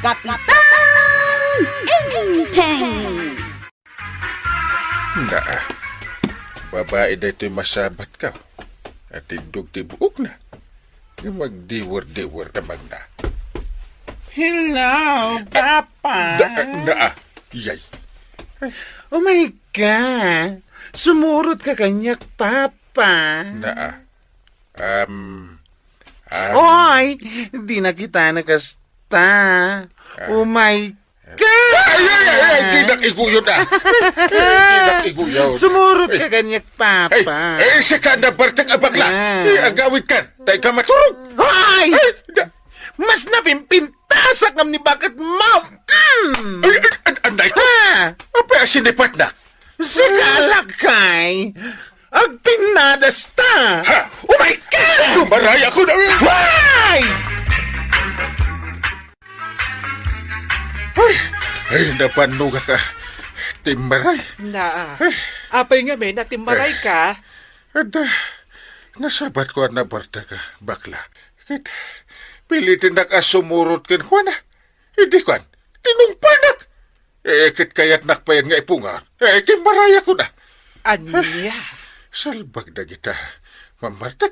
Kapitan Inteng! Na, babae na ito'y masabat ka. At indog ti buok na. Yung magdiwar-diwar naman na. Hello, Papa. Yay. Oh my God. Sumurot ka kanyak, Papa. Oy, di na kita nakasta. Oh my God. Ay, kinakiguyo na. Kinakiguyo. Sumurot ka kanyak, Papa. Sa ka na bartag abakla. Agawit ka. Tayo ka maturog. Hoy! Mas napimpintasak ng ni bakit mo. Anday ko. Ha? Apa sinipat na? Sigalakay. Ang pinadasta. Ha? Oh my God! Lumaray ako na. Why? Ay, napanuga ka. Timbaray. Apay nga may natimaray ka. Ada, nasabat ko na barta ka, bakla. Kit, pilitin na ka sumurot kan ko na. Hindi ko, tinungpanak. Kit kaya't nakpayan nga ipungan. Timbaray ako na. Anya? Salbag na kita, mamartak.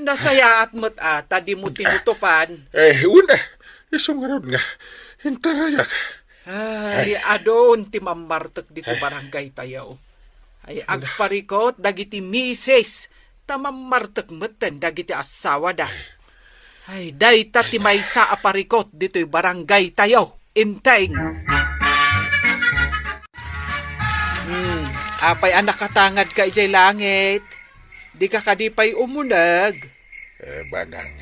Nasaya at mo't ata, di mo tinutupan. Una, isungarod nga. Hintarayak. Ay, adon ti mamartek dito barangay tayo. Ay, agparikot, dagiti mises, tamamartek meten, dagiti asawa da. Ay, dayta ti maysa aparikot dito'y barangay tayo. Inteng. Apay anak katangad ka ijay langit. Di ka kadipay umunag. Banang,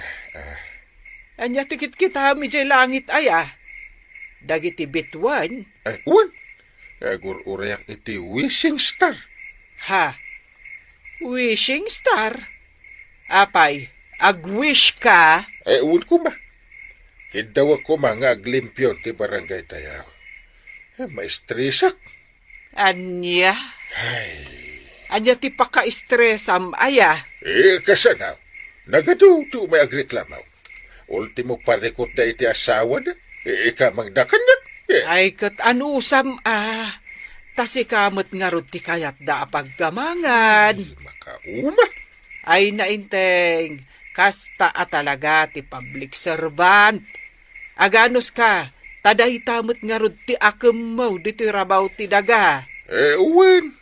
Anya tikit kita ijay langit aya. Dagiti bituan. Gur-urayak iti wishing star. Ha? Wishing star? Apay, agwish ka? Uwan ko ba? Hidaw ako mga aglimpyon ti barangay tayo. Maistrisak. Anya? Ay. Anya ti paka-stressam aya? Kasanaw. Nagadu may agreklamaw. Ultimo parikot na iti asawa na. Ika magdakan na. Ay kat anusam Tasi kamot nga rod ti kayat da apaggamangan. Makauma. Ay nainteng, kasta talaga ti public servant. Aganos ka, taday tamot nga rod ti akemaw dito rabaw ti daga. Uwin.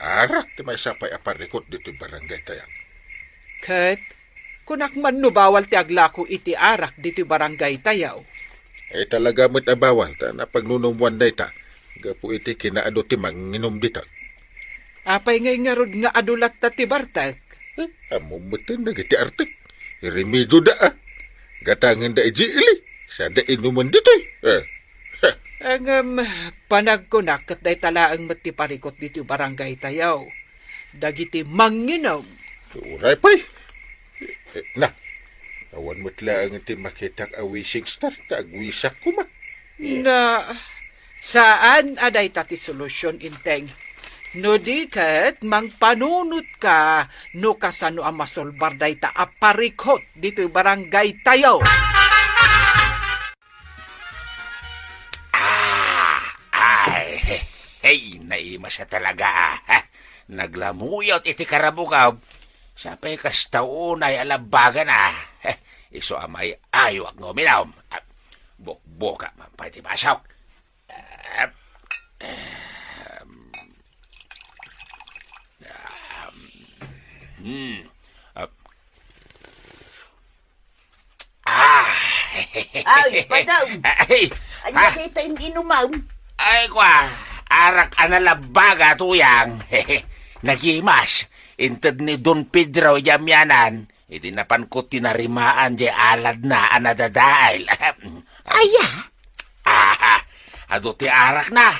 Arak ti may sapay aparikot dito barangay tayo. Kat, kunak man no bawal ti aglako iti arak dito barangay tayaw. Talaga mo't abawal ta na pagnunumwan na ita. Gapu iti kinaado ti manginom dito. Apay ngay nga rod nga adulat ta ti bartak. Amumutin na giti artik. Irimido da Gatangin da ijili. Sa da inuman dito. Ang panagkunak kat day talaang matiparikot dito barangay tayaw. Dagiti manginom. Uray pa'y. Na. Awan mo't lang iti makitak a wishing star. Tagwisak ko ma. Na, saan aday tati solusyon inteng? No di kat, mangpanunot ka, no kasano ang masolbar day ta aparikot dito barangay tayo. Hey, naima siya talaga. Naglamuyot iti karabugaw. Sapay kastaunay alabagan Iso amay ayo ak ngominaw. Bok-boka mampay ti basaw. Ay, padaw! Ay, Anya kita yung inumaw? ay kwa, arak analabaga tuyang. Nagimas, inted ni Don Pedro yamyanan, itinapan ko tinarimaan di alad na anadadail. Aya? Ado ti arak na,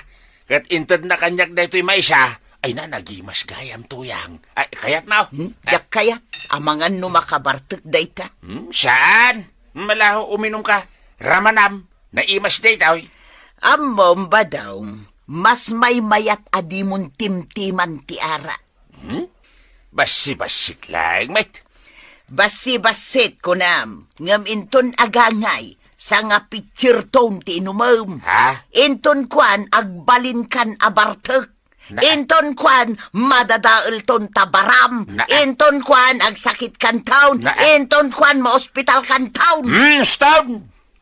kat inted na kanyak na ito'y maisa, ay na nagimas gayam tuyang. Ay, kayat mo? Yak kayat, amangan no makabartek day ta. Saan? Malaho uminom ka. Ramanam, naimas day taoy. Amom ba daw, mas may mayat adimon timtiman ti ara. Basi-basit lang, mate. Basi-basit ko nam, ngam inton agangay, sa nga picture-tone ti inumam. Ha? Inton kwan, agbalin kan abartek. Na- Inton kwan, madadael ton tabaram. Na- Inton kwan, agsakit kan taon. Na- Inton kwan, maospital kan taon. Stop!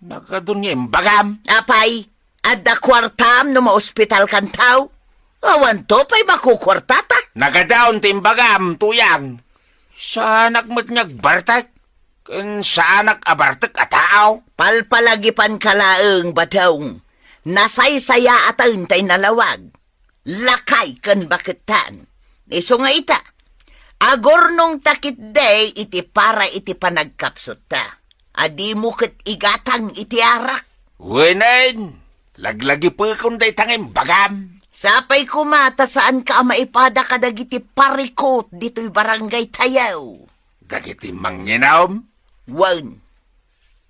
Nakadun nga yung bagam. Apay, adda kwartam no maospital kan tao. Awan to, pa'y makukwartata. Nagadaon timbagam, tuyang. Sa anak mo't bartak. Kan sa anak abartak ataaw. Palpalagipan kalaeng bataong. Nasaysaya atang tay nalawag. Lakay kan baketan. Iso nga ita. Agor nung takit day iti para iti panagkapsot ta. Adi mo ket igatang iti arak. Wenan, laglagi pa kung day tangim bagam. Sapay kumata saan ka maipada kadagiti parikot dito'y barangay Tayaw. Dagiti manginaom. Wan.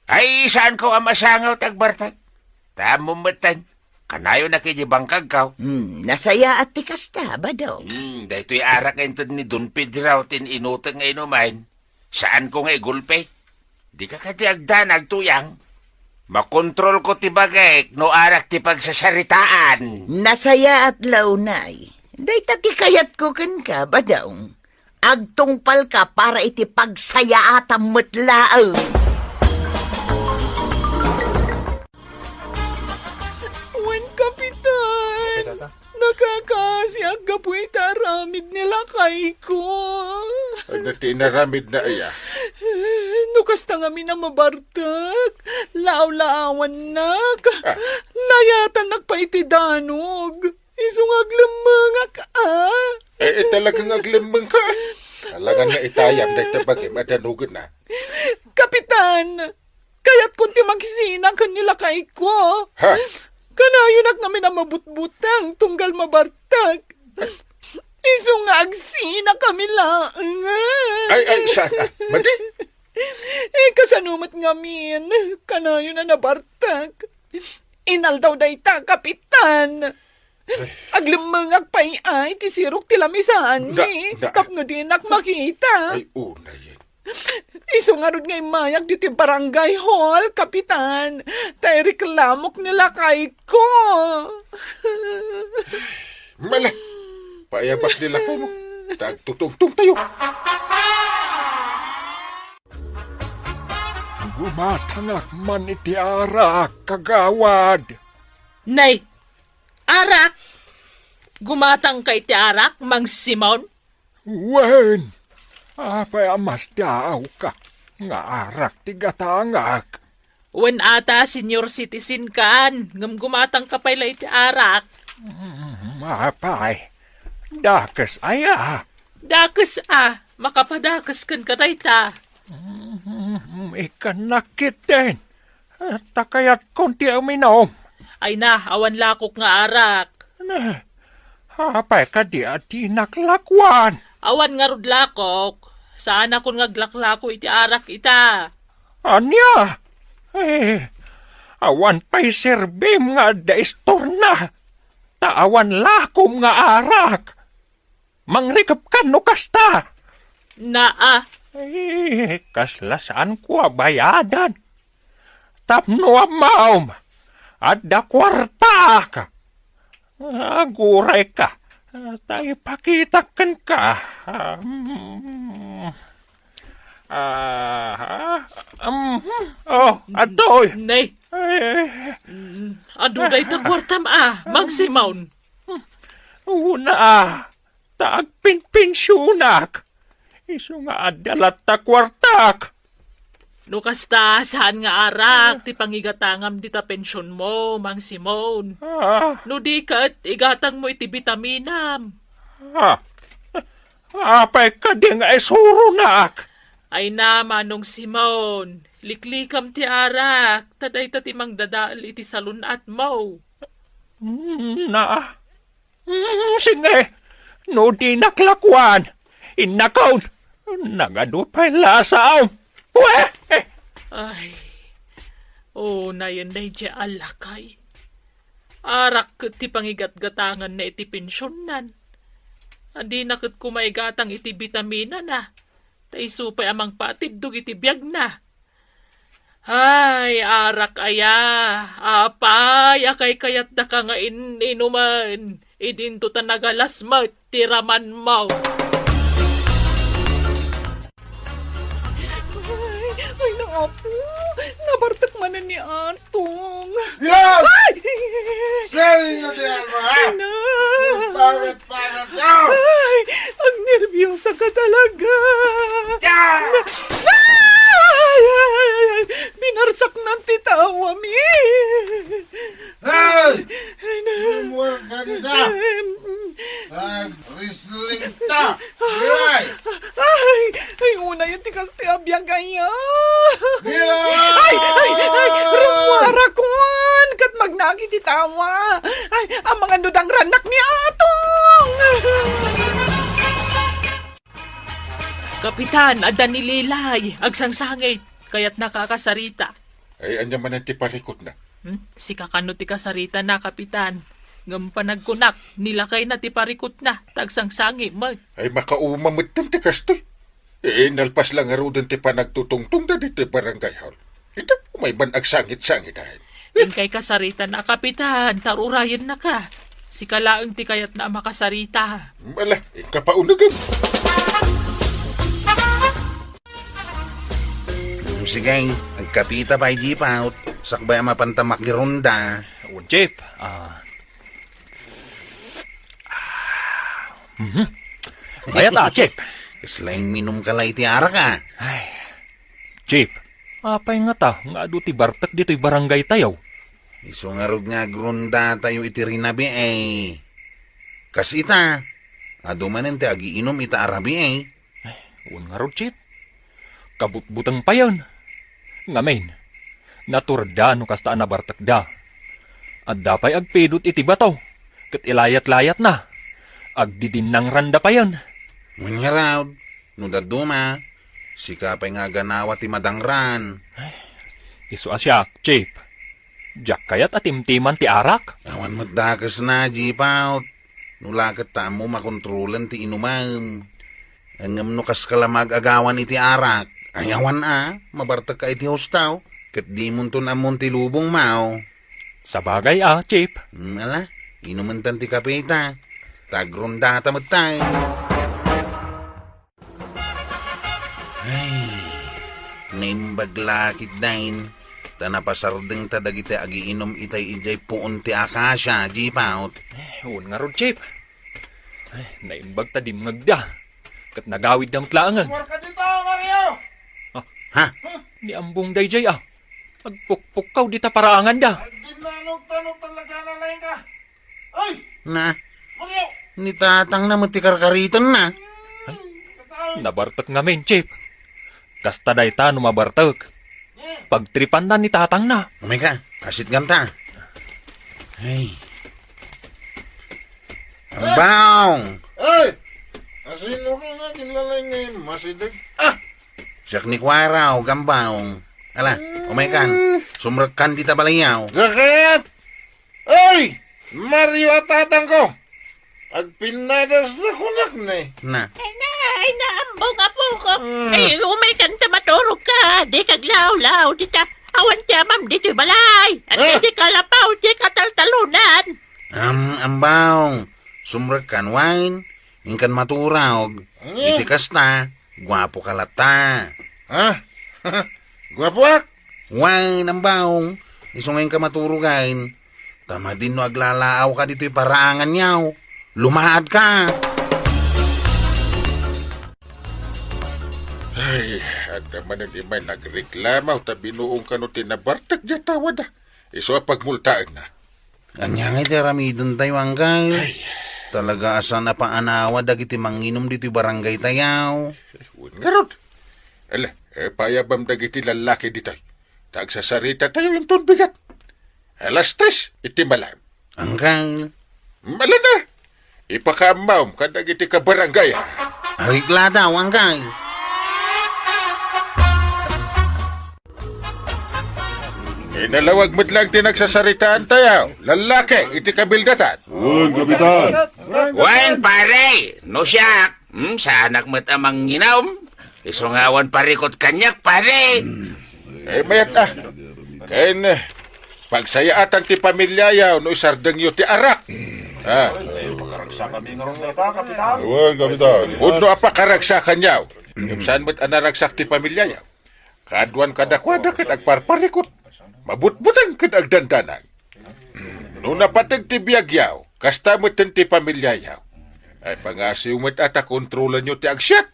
Ay, saan ko amasangaw tagbartak? Tamo matan. Kanayo na kinibangkag ka. Nasaya at tikas ta, ba daw? Dahito'y arak entod ni Don Pedro tin inutang nga inumain. Saan ko nga igulpe? Di ka kadiagdan agtuyang. Makontrol ko ti bagay no arak ti pagsasaritaan. Nasaya at launay. Day taki kayat ko ken ka, ba daw? Agtungpal ka para iti pagsaya at amutlaang. Wen, Kapitan! Nakakasiyag ka po itaramid nila kay ko. Ano tinaramid na iya? Nukas na kami na mabartag. Laaw-laawan nak. Layatan nagpaitidanog. Isungag lamangak Talagang aglimang ka. Talagang na itayam na itabagay, madanugan na. Kapitan, kaya't kunti magsina kanila kay ko. Ha? Kanayonak namin na mabutbutang tunggal mabartag. Isungag sina kami lang. Ay, sana. Madi? Kasanumat ngamin, kanayo na nabartag. Inal daw dayta, Kapitan. Aglimangag pa'y ay, tisirok tilamisaan ni. Na- Tapno din makita. Ay, una yan. Isungarod ngay mayak dito yung barangay hall, Kapitan. Tay reklamok nila kay ko. Mala. Paayabas nila kayo mo. Tagtutungtung tayo. Gumatangak man iti arak, kagawad. Nay, arak! Gumatang kay ti arak, Mang Simon? Wen, apay amas daaw ka, nga arak ti gatangak. Wen ata senior citizen kan, ngam gumatang kapay lay ti arak. Apay, dakas aya. Dakas makapadakas kan katay ta. Ikan nakit din. Takayat konti uminom. Ay na, awan lakok nga arak. Apay ka di ati naklakwan. Awan nga rod lakok. Saan ako nga glaklako iti arak ita? Anya? Awan pa'y serbim nga daistor na. Taawan lakom nga arak. Mangrikap ka no kasta. Naa, Kaslasaan ko bayadan. Tapno amaom. At da kwarta ka. Aguray ka. Tayo pakitakan ka. Adoy. nay, adu day ta kwartam Mang Simon. Una, taagpinpinsyonak. Iso nga adalat ta kwartak. No kasta, saan nga arak, ti pangigatangam di ta pensyon mo, Mang Simon. No di kat, igatang mo iti bitaminam. Apay ka di nga isuro nak. Ay na, Manong Simon, liklikam ti arak, taday ta timang dadaal iti salunat mo. Na. Sige, no di naklakwan. Inakaw, nagadupay lasaw. Ay, na yan day di alakay. Arak ti pangigat-gatangan na iti pensyonan. Andi nakit kumaigatang iti bitamina na. Taisupay amang patid dug iti biyag na. Ay, arak aya. Apay, akay kayat na ka nga inuman. Idinto ta nagalasmat, tiraman mo. Ay, naapo. Nabartak man na ni Atong. Yan! Ay! Sali na diyan mo, ha? Na! Bakit ka? Ay! Ang nervyosa ka talaga! Yan! Ay! Ay! Binarsak ng titawa, mi! Hey! Ay, na! Teamwork ka nila! Nag-wrestling ta! Hilay! Ay! Ay, una yung tikas ti abiyang kanya! Hilay! Ay! Rumwara kon! Kat magnagi titawa! Ay! Ang mga nudang ranak ni Atong! Kapitan, adan ni Lilay, agsangsangit, kaya't nakakasarita. Ay, anya man ang tiparikot na. Si kakano ti kasarita na, Kapitan. Ngam panagkunak, nilakay na ti parikot na, tagsangsangi, mag. Ay, makaumamit ng tikastoy. Eh, nalpas lang nga rin ti panagtutungtung na dito barangay hall. Ito, may banag sangit-sangit ay. Ingkay kasarita na, Kapitan, tarurayan na ka. Si kalaang ti kayat na makasarita. Mala, ikapaunagan. Sige, agkapita pa jeep out. Sakbay mapantamak di ronda. O, Jeep. Mayat Jeep. Islaing minum kalay ti ara ka. Jeep. Apay nga ta, nga adu ti bartak dito'y barangay tayaw. Isungarod nga gronda tayo iti rinabi eh. Kasita, adumanen ti agiinom ita arabi eh. Un nga ro, Jeep. Kabutbutang pa yun. Ngamin, naturda no kasta na bartak da. At dapay agpidot iti bataw. Kat ilayat-layat na. Agdidin ng randa pa yun. Munyaraw, no daduma, sikapay nga ganawa ti madangran. Isu asyak, Jeep. Jack kayat at timtiman ti arak. Awan magdakas na jeep out. Nulakat tamo makontrolan ti inuman. Angam no kas kalamag agawan iti arak. Ayawan mabartag ka iti hostaw. Kat di mo to namon ti lubong mao. Sa bagay Jeep. Ala, inuman tan ti kapita. Tagronda tamatay. Ay, naimbaglakit dain. Tanapasardeng tadagiti agiinom itay ijay puon ti akasya, jeep out. Un nga ro, Jeep. Naimbag ta dimngagda. Kat nagawid dam tlaangan. Marka dito, Mario! Ha? Ni ambong dayjay Agpukpukaw di ta paraangan da. Dinanong-tanong talaga na lang ka. Ay! Na, Mario! nitatang na ti karkaritan na. Nabartak ngamin, Jeep. Kasta day ta numabartak. Pagtripan na ni tatang na. Umay ka, asit ganta. Ay. Ambang! Ay! Asino ka nga kinlalay ngayon, masidig. Siyak ni Kwaraw, gambaong. Ala, umay kan, sumrakan di ta balayaw. Sakit! Ay! Mario at tatang ko! Agpinadas na kunak na eh. Na, Ay, naambong apo ko. Ay, umikan ta maturog ka. Di kaglaw-law. Di ta, awan tiya, ma'am, di balay. At di kalapaw, di kataltalunan. ambaong. Sumrakan wine, ingkan maturaw. Iti kasta, gwapo kalata. Ha? Guwapuak! Wine, ambaong. Isungay ka maturugain. Tama din no aglalaaw ka dito'y paraangan yaw. Lumahad ka. Ay, ada man ang imay nagreklamaw ta binuong kano tinabartak dya tawad Iso pagmultaan na. Anya nga iti ramidon tayo anggay. Talaga asa na paanawa dagiti manginom dito'y barangay tayaw. Nga rod. Ala, payabam dagiti lalaki dito'y. Tagsasarita tayo yung bigat. Alas 3, iti malam. Anggay. Mala na. Ipakamaw ka dagiti ka barangay Arigla daw anggay. Inalawag mo't lang tinagsasaritaan tayo. Lalaki, iti kabildatan. Wan pare, no siyak. Sa anak mo't amang inom. Isungawan parikot kanyak pare. Mayat Kain, pagsayaatan ti pamilya yaw, no isardeng yu ti arak. Uwan, Kapitan. Uno apa karagsakan yaw. Saan mo't anaragsak ti pamilya yaw. Kaduan kadakwada kat agparparikot. Mabutbutan kat agdandanan. No napatag ti biyag yaw, kasta mo't ti pamilya yaw. Ay pangasiw mo't ata kontrolan nyo ti agsyat.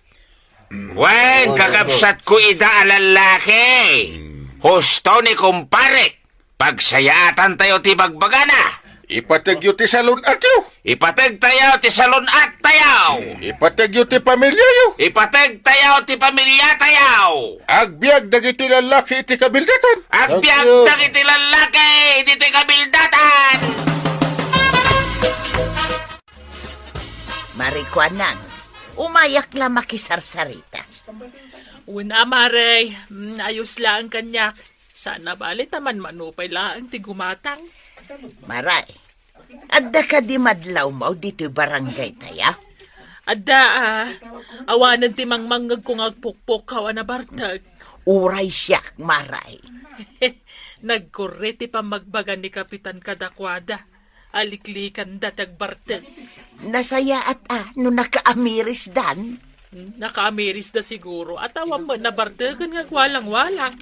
Wen, kakapsat ko ida alalaki. Husto ni kumpare. Pagsayaatan tayo ti bagbagana. Ipatag yu ti salon at yaw. Ipatag tayo ti salon at tayaw. Ipatag yu ti pamilya yaw. Ipatag tayo ti pamilya tayaw. Agbiag dagiti lalaki iti kabildatan. Agbyag dagiti lalaki dito kabildatan. Marikwanang, umayak la makisarsarita. Una, Maray. Ayos lang kanyak. Sana balit naman manupay lang ti gumatang. Maray, adda ka di madlaw mo dito barangay taya? Adda, awanan ti mangmangag kung agpukpok kawa na bartag. Uray siyak, Maray. Nagkurre ti pamagbagan ni Kapitan Kadakwada. Aliklikan datag bartag. Nasaya at no nakaamiris dan. Nakamiris na siguro at awam mo na bartagan nga walang-walang.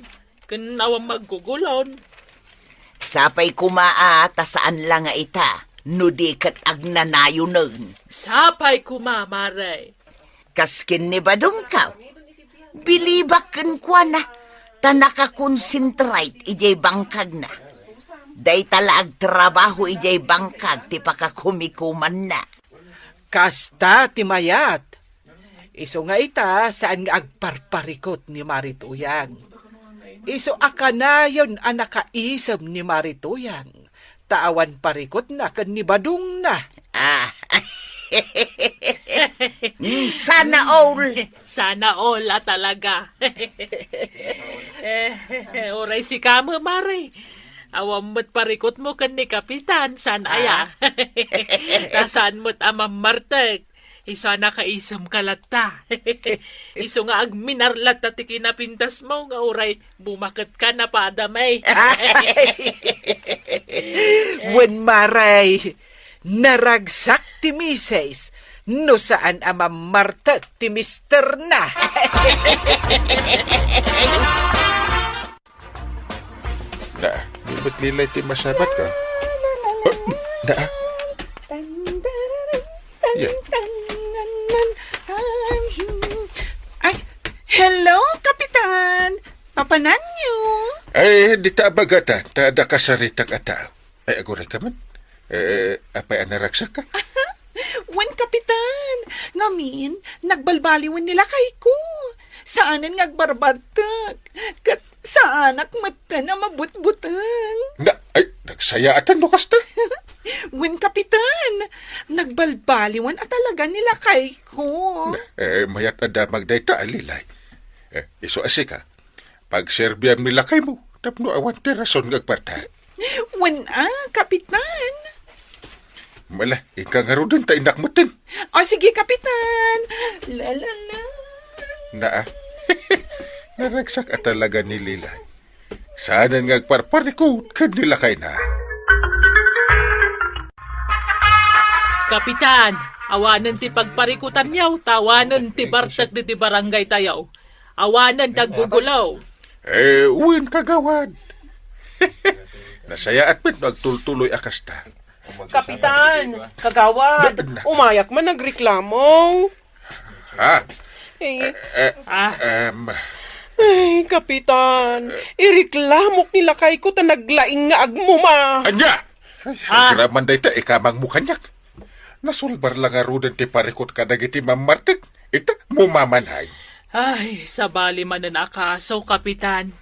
Kan awam maggugulon. Sapay kumaa ta saan lang nga ita, no di kat agnanayo nun. Sapay kumamaray. Kaskin ni badong ka, bilibakan kwa na, ta nakakonsentrate ijay bangkag na. Day talag trabaho ijay bangkag ti pakakumikuman na. Kasta ti mayat. Iso nga ita saan nga agparparikot ni Marituyang. Iso akanayon ang nakaisam ni Marituyang. Taawan parikot na kan ni Badong na. Sana all. Sana all talaga. Oray si kamo, Maray. Awam mo't parikot mo kan ni Kapitan, san aya. Nasaan mo't amam martag. Isa nakaisam kalata. Iso nga agminarlat at ikinapintas mo nga oray bumakat ka na padamay. Wen Maray, naragsak ti Mises, no saan amam martag ti Mister na. Ba't nilay ti masabat ka? Yeah. Ay, hello, Kapitan. Papanan niyo. Ay, di ta bagata. Ta da kasaritak ata. Ay, aguray ka man. Apay anaragsak ka? Wan, Kapitan. Ngamin, nagbalbaliwan nila kay ko. Saanan ngagbarbartag. Kat saanak mata na mabutbutang. Nagsayatan no kasta. Wan, Kapitan. Nagbalbaliwan at talaga nila kay ko. Mayat ada magday ta alilay. Iso asika. Pag serbiyan nila kay mo, tapno awan ti rason ngagparta. Wan, Kapitan. Mala, ika nga rin ta inakmutin. O sige, Kapitan. La la la. Naragsak at talaga ni Lilay. Sana ngagparparikot kanila kay na. Kapitan, awanan ti pagparikutan yaw, tawanan ti bartag ti barangay tayaw. Awanan taggugulaw. Uwin kagawad. Nasaya at pit magtultuloy akasta. Kapitan, kagawad, umayak man nagreklamo. Ha? Ay, Kapitan, ireklamok nila kay ko ta naglaing nga agmuma. Anya! Graman day ta, ikamang mukanyak. Nasulbar lang arudan ti parikot ka nagiti mamartik. Ita, mumamanhay. Ay, sabali man na nakaso, Kapitan.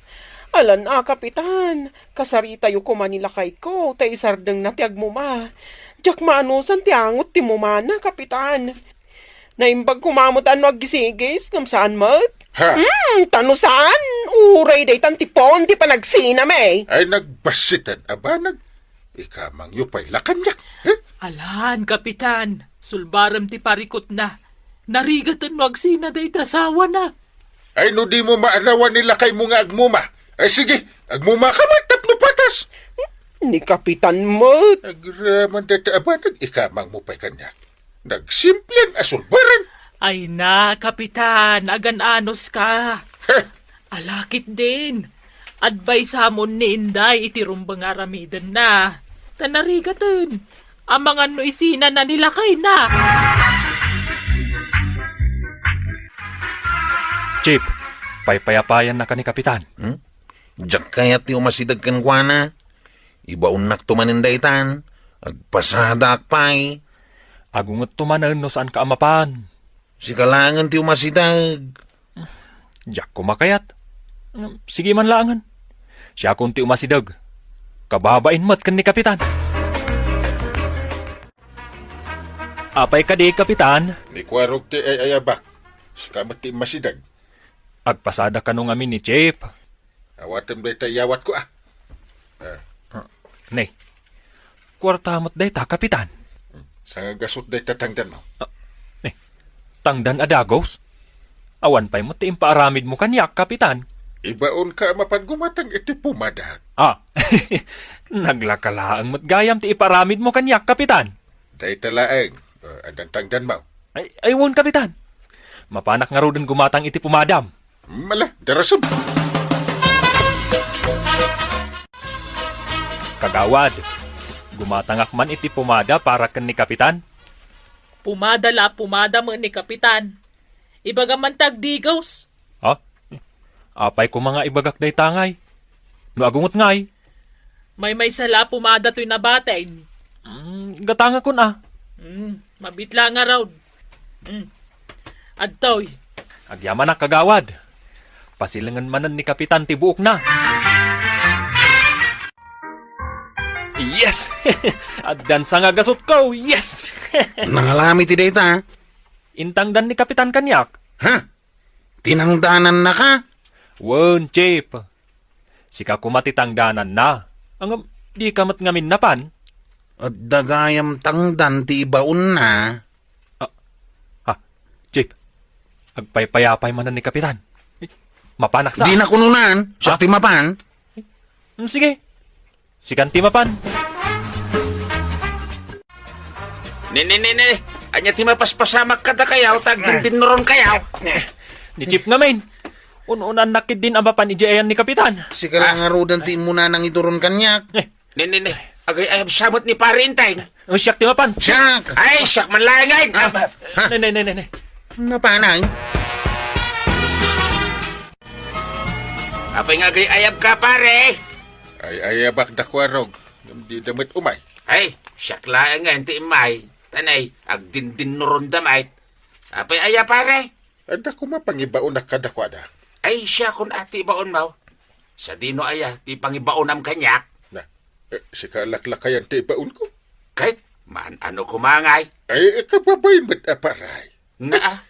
Alan Kapitan, kasarita yu ko manila kay ko, ta isardeng na ti agmuma. Diyak maanusan ti angot ti mumana, Kapitan. Naimbag kumamot ano agisigis, ngamsaan mat? Ha? Tanusaan? Uray day tantipon, di pa nagsinam eh. Ay nagbasitan, abanag. Ikamang yu pa'y lakanyak. Alan, Kapitan, sulbaram ti parikot na. Narigatan mo agsina day tasawa na. Ay no di mo maanawan nila kay mga agmuma. Ay sige, agmuma ka man, tapno patas. Ni Kapitan Mat. Agraman data aba, nag-ikamang mo pa'y kanyak. Nagsimpleng asulbaran. Ay na, Kapitan, agan-anos ka. Heh, Alakit din. Advice hamon ni Inday itirumbang aramidan na. Tanarigatan. Ang mga noisina na nilakay na. Chip, paypayapayan na ka ni Kapitan. Diyak kayat ti umasidag kan kuana. Ibaon tumanindaytan. Agpasadak pa'y. Agungot tumanan no saan ka amapan. Si kalangan ti umasidag. Diyak kumakayat. Sige man laangan. Siya kunti umasidag. Kababain mat kan ni Kapitan. Apay ka di, Kapitan. ni kwarog ti ay ayabak. Sikamati masidag. Agpasada ka nung amin ni Chip. Awatem day tayawat ko ah. Nay, kwarta mo't day ta, Kapitan. Sa gasot day tatangdan mo. Tangdan adagos. Awan pa'y mo ti impaaramid mo kanyak, Kapitan. Ibaon ka mapan gumatang iti pumadag. Ah, naglakalaang mo't gayam ti iparamid mo kanyak, Kapitan. Day talaeng. Adang tangdan mo. Ay won, Kapitan. Mapanak nga rodan gumatang iti pumadam. Mala, darasam. Kagawad, gumatangak man iti pumada para kan ni Kapitan. Pumada mo ni Kapitan. Ibaga man tagdigos. Ha? Apay ko mga ibagak day tangay. No agungot ngay. May sala pumada to'y nabatain. Gatanga ko na. Mabitla nga raw. Adtoy. Agyaman na kagawad. Pasilangan manan ni Kapitan tibuok na. Yes! Addan sa nga gasot ko, yes! Nangalami ti dayta. Intangdan ni Kapitan kanyak. Ha? Tinangdanan na ka? Won, Chip. Sika kumatitangdanan na. Ang di kamat ngamin napan. At dagayam tangdan ti ibaon na. Chip, agpaypayapay manan ni Kapitan. Mapanak sa... Di na kununan. Siya ti mapan. Sige. Sikan ti mapan. Ni. Anya ti mapaspasamak kada kayaw, tag din ron kayaw. Ni Chip ngamin. Un-unan nakid din ang mapan ijayan ni Kapitan. Si kalangan rodan ti muna nang ituron kanyak. Ni. Agay ayab samot ni parintay. Siyak ti mapan. Siyak! Ay, siyak man langay. Ne. Napanay? Apay nga agay ayab ka, pare. Ay ayabak da kwarog. Di damit umay. Ay, siyak lang nga, hindi imay. Tanay, agdindin nuron damay. Apay aya, pare. Ada ko mapangibaon na kadakwada. Ay, siya kun ati baon mo. Sa dino aya, ti pangibaonam kanyak. Na, si kalaklakayan ti ibaon ko. Kahit, man ano kumangay. Ay, kababayin mo't aparay. Na,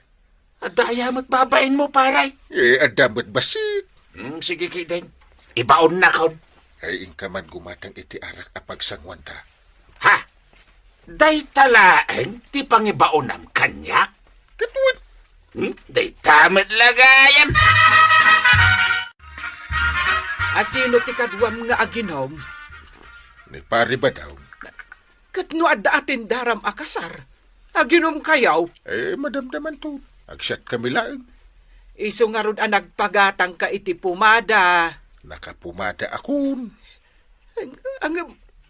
adaya mo't babain mo, paray. Adamot basit. Sige, kiden. Ibaon na kon. Ay, ingkaman gumatang iti arak apagsangwanta. Ha? Day talaeng ti pangibaonam kanyak? Katuan. Day tamat lagayam. Asino ti kadwam nga aginom? Ni pari ba daw? Katno adda atin daram akasar. Aginom kayaw. Madamdaman to. Agsat kami lang. Iso nga ron ang nagpagatang ka iti pumada. Nakapumada akon. Ang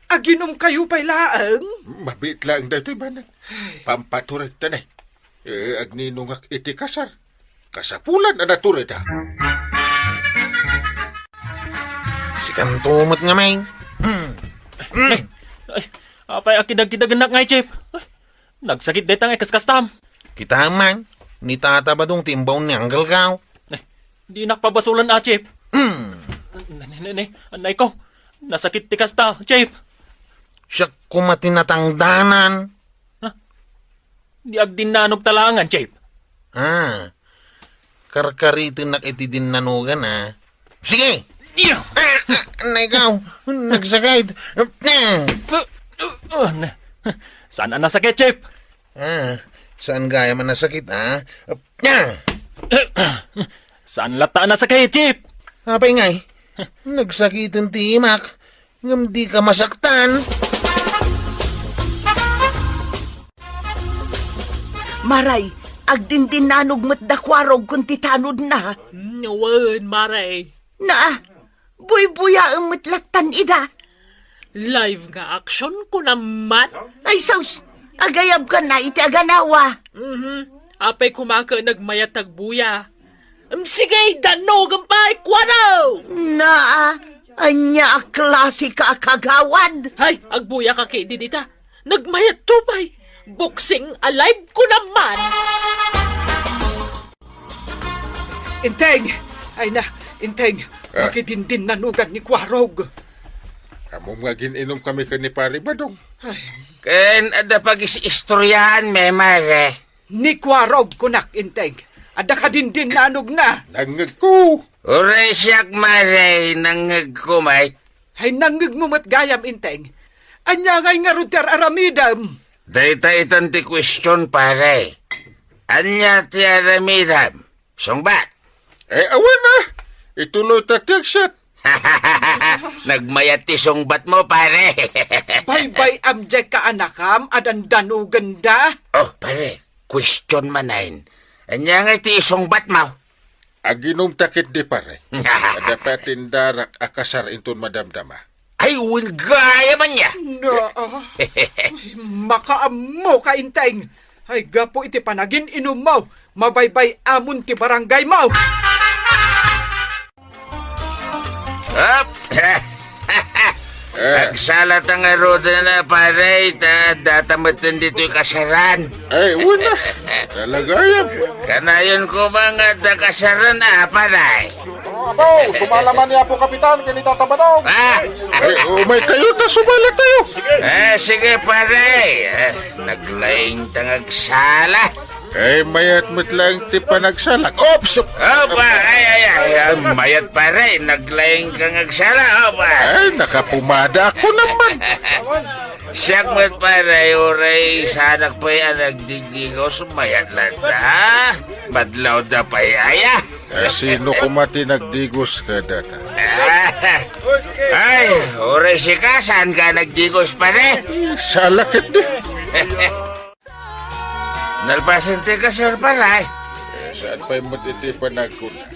aginom kayo pa'y laang. Mabit lang daw ito'y banag. Pampaturat tanay. Agninungak iti kasar. Kasapulan na naturid ha. Si kantumot nga may. Apay akidag-kidag anak ngay, Chip. Nagsakit detang ikaskastam. Kita man. Ni tata ba dong timbaw ni Anggal Gaw? Di nakpabasulan na, Chip. Ne, anay ko. Nasakit ti kasta, Chip. Siya kumatinatangdanan. Di agdin nanog talangan, Chip. Karkaritin nak iti din nanugan Sige! Ikaw, nagsakit. Saan na nasakit, Chip? Saan gaya man nasakit, Saan lata nasakit, Chip? Apay ngay, Nagsakitan ti imak. Ngam di ka masaktan. Maray, agdindin nanog met dakwarog kung titanod na. Ngawan, maray. Na, buy-buya ang metlatan ida. Live nga action ko naman. Ay saus, agayab ka na iti aganawa. Apay kumaka nagmayatag buya. Sige, danog ang pay, kwaraw! Na, anya a klase ka kagawad. Hay, agbuya ka kay didita. Nagmayat tupay. Boxing alive ko naman. Inteng! Ay na, Inteng. Makidindin nanugan ni Kwarog. Amo nga gininom kami ka ni Pari Badong. Ken, ada pag-istoryahan, me, mare. Ni Kwarog kunak, Inteng. Ada ka dindin nanog na. Nangag ko. Uray siyak, mare, nangag kumay. Ay nangig mo mat gayam, Inteng. Anya ngay nga ruder aramidam. Dayta itan ti question, pare. Anya ti aramidam. Sungbat. Awan na. Ituloy tatiag shot. Nagmayat ti sungbat mo, pare. Bye-bye amjek ka anakam, adan danugan da. Oh, pare, question manayin. Anya nga ti sungbat mo? Aginom takit di pare. Dapatin darak akasar intun madamdama. Ay, gaya man niya. No, makaamo ka, Inteng. Ay, gapo iti panagin inom mo. Mabaybay amon ti barangay mo. Up! Nagsalat ang aroda na, pare. Datamatan dito yung kasaran. Ay, wala. Talaga yan. Kanayon ko mga kasaran, pare. Abaw, sumalaman niya po kapitan, kinita tabadaw. Ay, umay kayo, ta sumala tayo. Sige, pare. Naglaing tangag sala. Ay, mayat mo't lang ti panagsalak. Ops! Opa, ay, mayat pare. Naglaing kang agsala, opa. Ay, nakapumada ako naman. Siyak mo't pare, uray, sanak pa yan nagdigdigaw, sumayat lang ha? Badlaw da pa yaya. Sino kumati nagdigos ka data? Ay, uray si ka, saan ka nagdigos pare? Salakit di. Nalpasan ti ka, sir, pare. Saan pa'y matitipan ako na?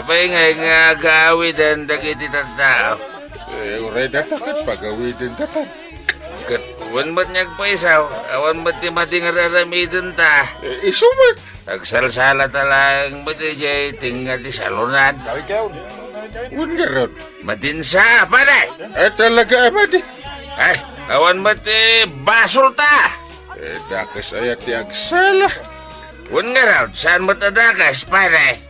Apay nga gawid ang dagiti tao. Uray data kat pagawidin data. Katwan mo't niyagpaisaw, awan mo't ti mating raramidin ta. Isumat. Agsalsala talang mati jay tinga di salunan. Wan nga ron. Matinsa, pare. Talaga amadi. Ay, awan mati basol ta. Dakas ayat ti agsala. Wan nga raw, saan mo tadakas, pare?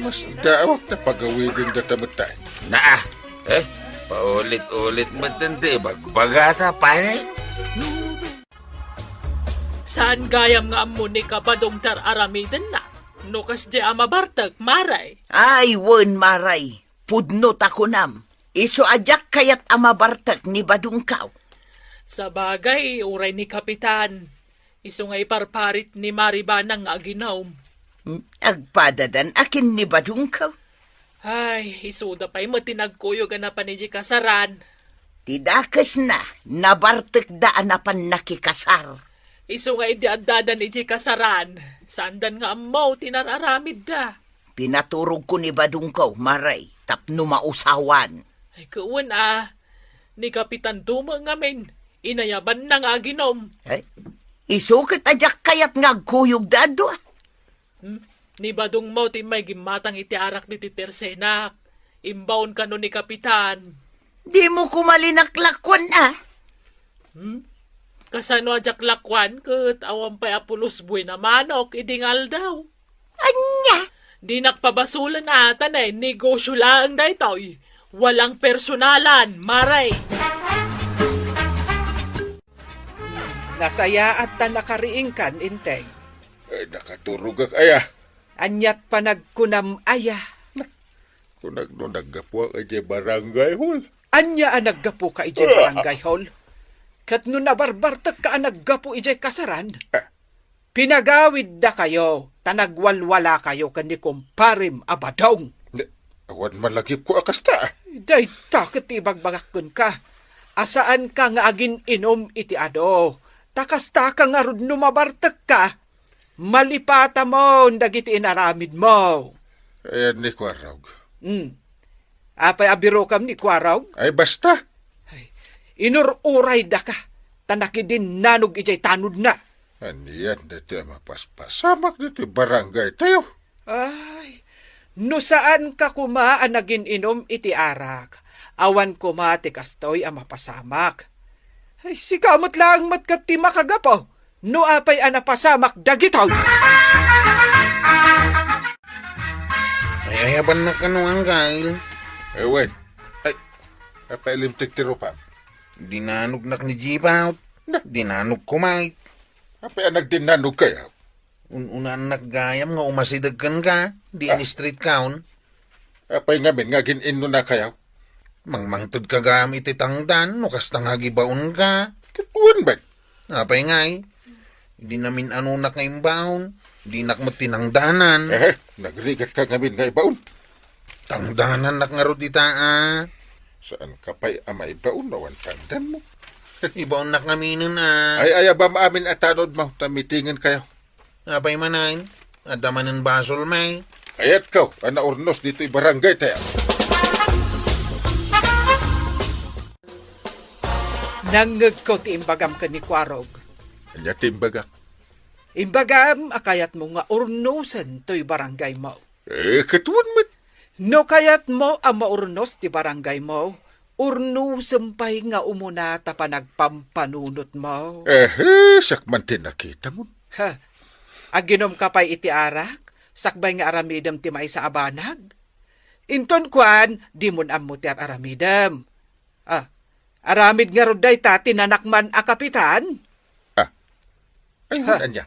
Mas daawak na pagawidin data matay. Naa, paulit-ulit mo tindi, bagbagata, pare. Saan gayam nga amo ni Kabadong tar aramiden na? Nukas di amabartag, maray. Ay, wen maray. Pudnot ako nam. Iso ajak kayat amabartag ni Badungkaw. Sa bagay, uray ni Kapitan. Iso nga iparparit ni Maribanang aginaw. Agpadadan akin ni Badungkaw. Ay, isuda pa'y matinagkuyo na pa ni kasaran. Tidakas na, nabartek daan na pan nakikasar. Iso nga idiadada ni kasaran. Sandan nga amaw, tinararamid da. Pinaturog ko ni Badungkaw, maray, tapno mausawan. Ay, kuwan ni Kapitan Duma ngamin. Inayaban na nga ginom. Ay, isukit ajak kayat ngagkuyog dado. Ni Badung mo ti may gimatang itiarak ni Titersenak. Imbaon ka no ni Kapitan. Di mo kumalinaklakwan Kasano ajak lakwan ket awan pa'y apulos buhay na manok idingal daw. Anya? Di nakpabasulan atan negosyo lang daytoy. Walang personalan, maray. Nasaya at nakariing kan, Inteng. Ay, nakaturog ak aya. Anyat pa nagkunam aya. Kung naggapuan ay barangay hall. Anya ang naggapo ka ije barangay hall. Kat no nabarbartak ka ang naggapo ije kasaran. Pinagawid da kayo, tanagwalwala kayo kan ni kumparim abadong. Awan malagip ko akasta. Day takot ibagbagakon ka. Asaan ka nga agin inom iti ado. Takasta ka nga rod numabartek ka. Malipata mo dagiti inaramid mo. Ayan ni Kwarog. Apay abiro kam ni Kwarog. Ay basta. Inururay da ka. Tanaki din nanog ijay tanod na. Aniyan dati mapaspasamak dati barangay tayo. Ay, no saan ka kumaan nagin inom iti arak. Awan kumati kastoy ang mapasamak. Ay, sikamot lang matkat ti makagapo. No apay anapasamak dagitaw. Ay, ayaban na kanuang kail. Ewan. Ay, apailimtik ti Rupam. Dinanog nak ni Jipaw. Dinanog kumay. Apay nagdinanog kayo. Unan naggayam nga umasidagkan ka. Di ni street count. Apay ngamin nga ginin na kayo. Mangmangtod ka gam iti tangdan. No kastang hagibaon ka. Kituan ba? Apay ngay. Di namin anunak nga imbaon. Di nakmat tinangdanan. Nagrigat ka ngamin nga ibaon. Tangdanan nak nga rod ita Saan ka pa'y ama ibaon nawan tangdan mo? Ibaon nak ngaminan Ay ayaba maamin at tanod mo. Tamitingin kayo. Apay manayin. Adaman ng basol may. Kaya't kaw, anaurnos dito'y barangay tayo. Nangag ko ti imbagam ka ni Kwarog. Kanya timbaga. Imbagam, akayat mo nga urnusan to'y barangay mo. Katuan mo. No kayat mo ang maurnos ti barangay mo, urnusampay nga umuna ta panagpampanunot mo. Sakman tinakita mo. Ha, aginom ka pa'y iti arak, sakbay nga aramidam ti may sa abanag. Inton kwan, di mon ammo ti aramidam. Aramid nga roday ta tinanakman a kapitan. Ay, hunan niya.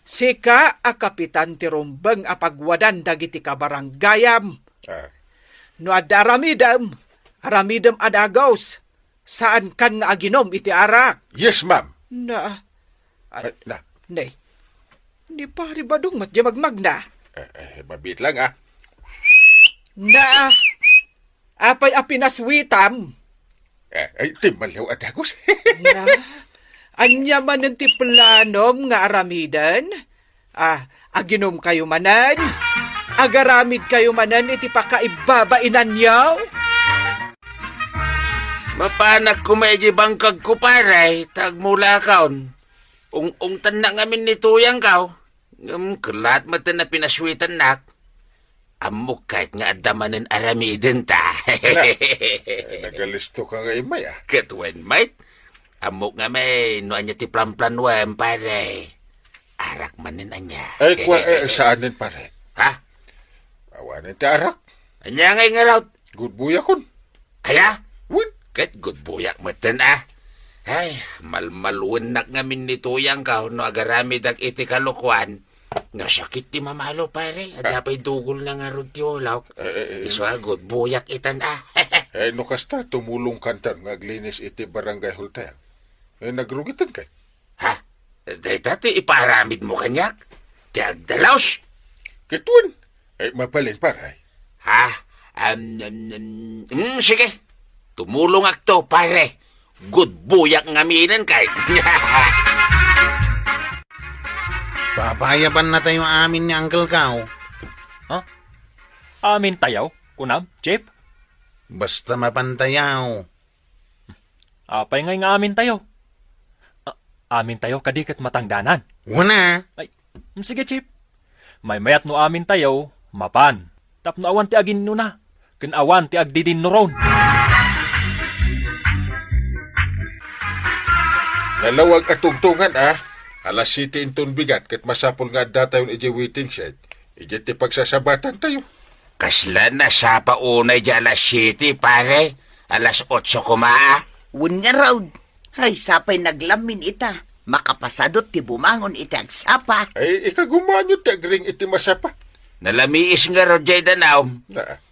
Sika a kapitan ti rumbeng a pagwadan dagiti kabaranggayam. No adda aramidam adagaws. Saan kan nga aginom iti arak? Yes, ma'am. Nay, di pari badong matya magmagna. Mabit lang Apay apinaswitam. Ay, timalaw adagos. Anya man ti planom nga aramidan? Aginom kayo manan? Agaramid kayo manan iti pakaibabainan yaw? Mapanak ko medyo bangkag ko paray, tagmula kaon. Ungtan na ngamin ni tuyang kaw. Kalat mata na pinaswitan nak. Amok kahit nga adamanin aramidin ta. Nagalisto ka nga imay Katwen mate. Amok nga may no anya ti plan wem pare. Arak manin anya. Ay, saanin pare? Ha? Awanin ti arak. Anya ngay nga raw. Good buya kon. Kaya? Win. Kat good buyak matan Ay, malmaluan nak ngamin ni tuyang ka no agarami dag iti kalukwan. Nga sakit ti mamalo pare. Adapay dugol na nga rod ti ulaw. Iswa good buyak itan No kasta tumulong kantar nga aglinis iti barangay hultaya. Nagrugitan kay. Ha? Day tati iparamid mo kanyak? Ti agdalaws? Kituan. Mapalin paray. Ha? Sige. Tumulong akto pare. Good buyak ngaminan kay. Papayaban na tayo amin ni Uncle Kao. Amin tayaw, kunam, Chip? Basta mapantayaw. Apay ngay nga amin tayo. Amin tayo kadikit matangdanan. Wana. Ay, sige, Chip. May mayat no amin tayo, mapan. Tapno awan ti agin nuna. Kinawan ti agdidin noron. Nalawag at tungtungan Alas 7 inton bigat kat masapol nga data yung iji waiting shed. Iji ti pagsasabatan tayo. Kasla na sa paunay di alas 7 pare. Alas 8 kumaa. Wun nga raw. Ay, sapay naglamin ita. Makapasadot ti bumangon iti agsapa. Ay, ikagumanyo ti agring iti masapa. Nalamiis nga rodjay danaw.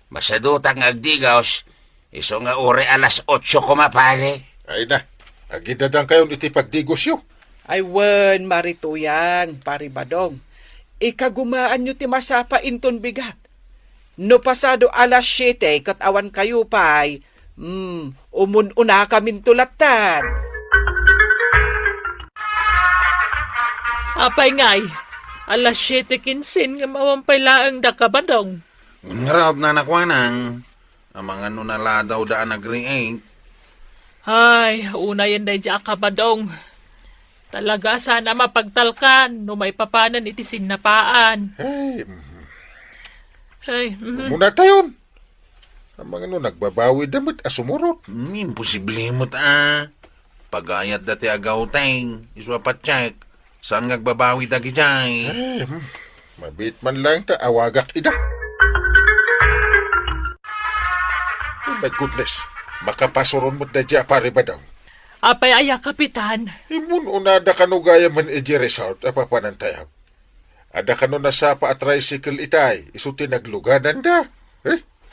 Masadutang agdigaws. Iso nga ore alas 8 kumapare. Ay na, agidadang kayo iti pagdigosyo. Ay wen marituyang, pari badong. Ikagumaan nyo ti masapa inton bigat. No pasado alas 7, kat awan kayo pa'y, umununa kamin tulatan. Apay ngay, alas 7:15 nga mawampay laang da kabadong. Ngarap na nakwanang. Ang mga nunala daw daan nag-react. Ay, una yan day dya kabadong. Talaga sana mapagtalkan, no may papanan iti sinnapaan. Ay, Muna tayo. Ang mga nagbabawi damit asumurot. Imposible mo Pagayat dati agaw tayong. Iswa pa check. Saan ngagbabawi dagi jay? Mabit man lang ta awagak ida. Oh my goodness. Makapasuron mo na dya pare ba daw? apay aya kapitan. Imun unada kanugaya man iji resort apapanantayaw. Ada kano nasapa at tricycle itay. Isuti nagluganan da.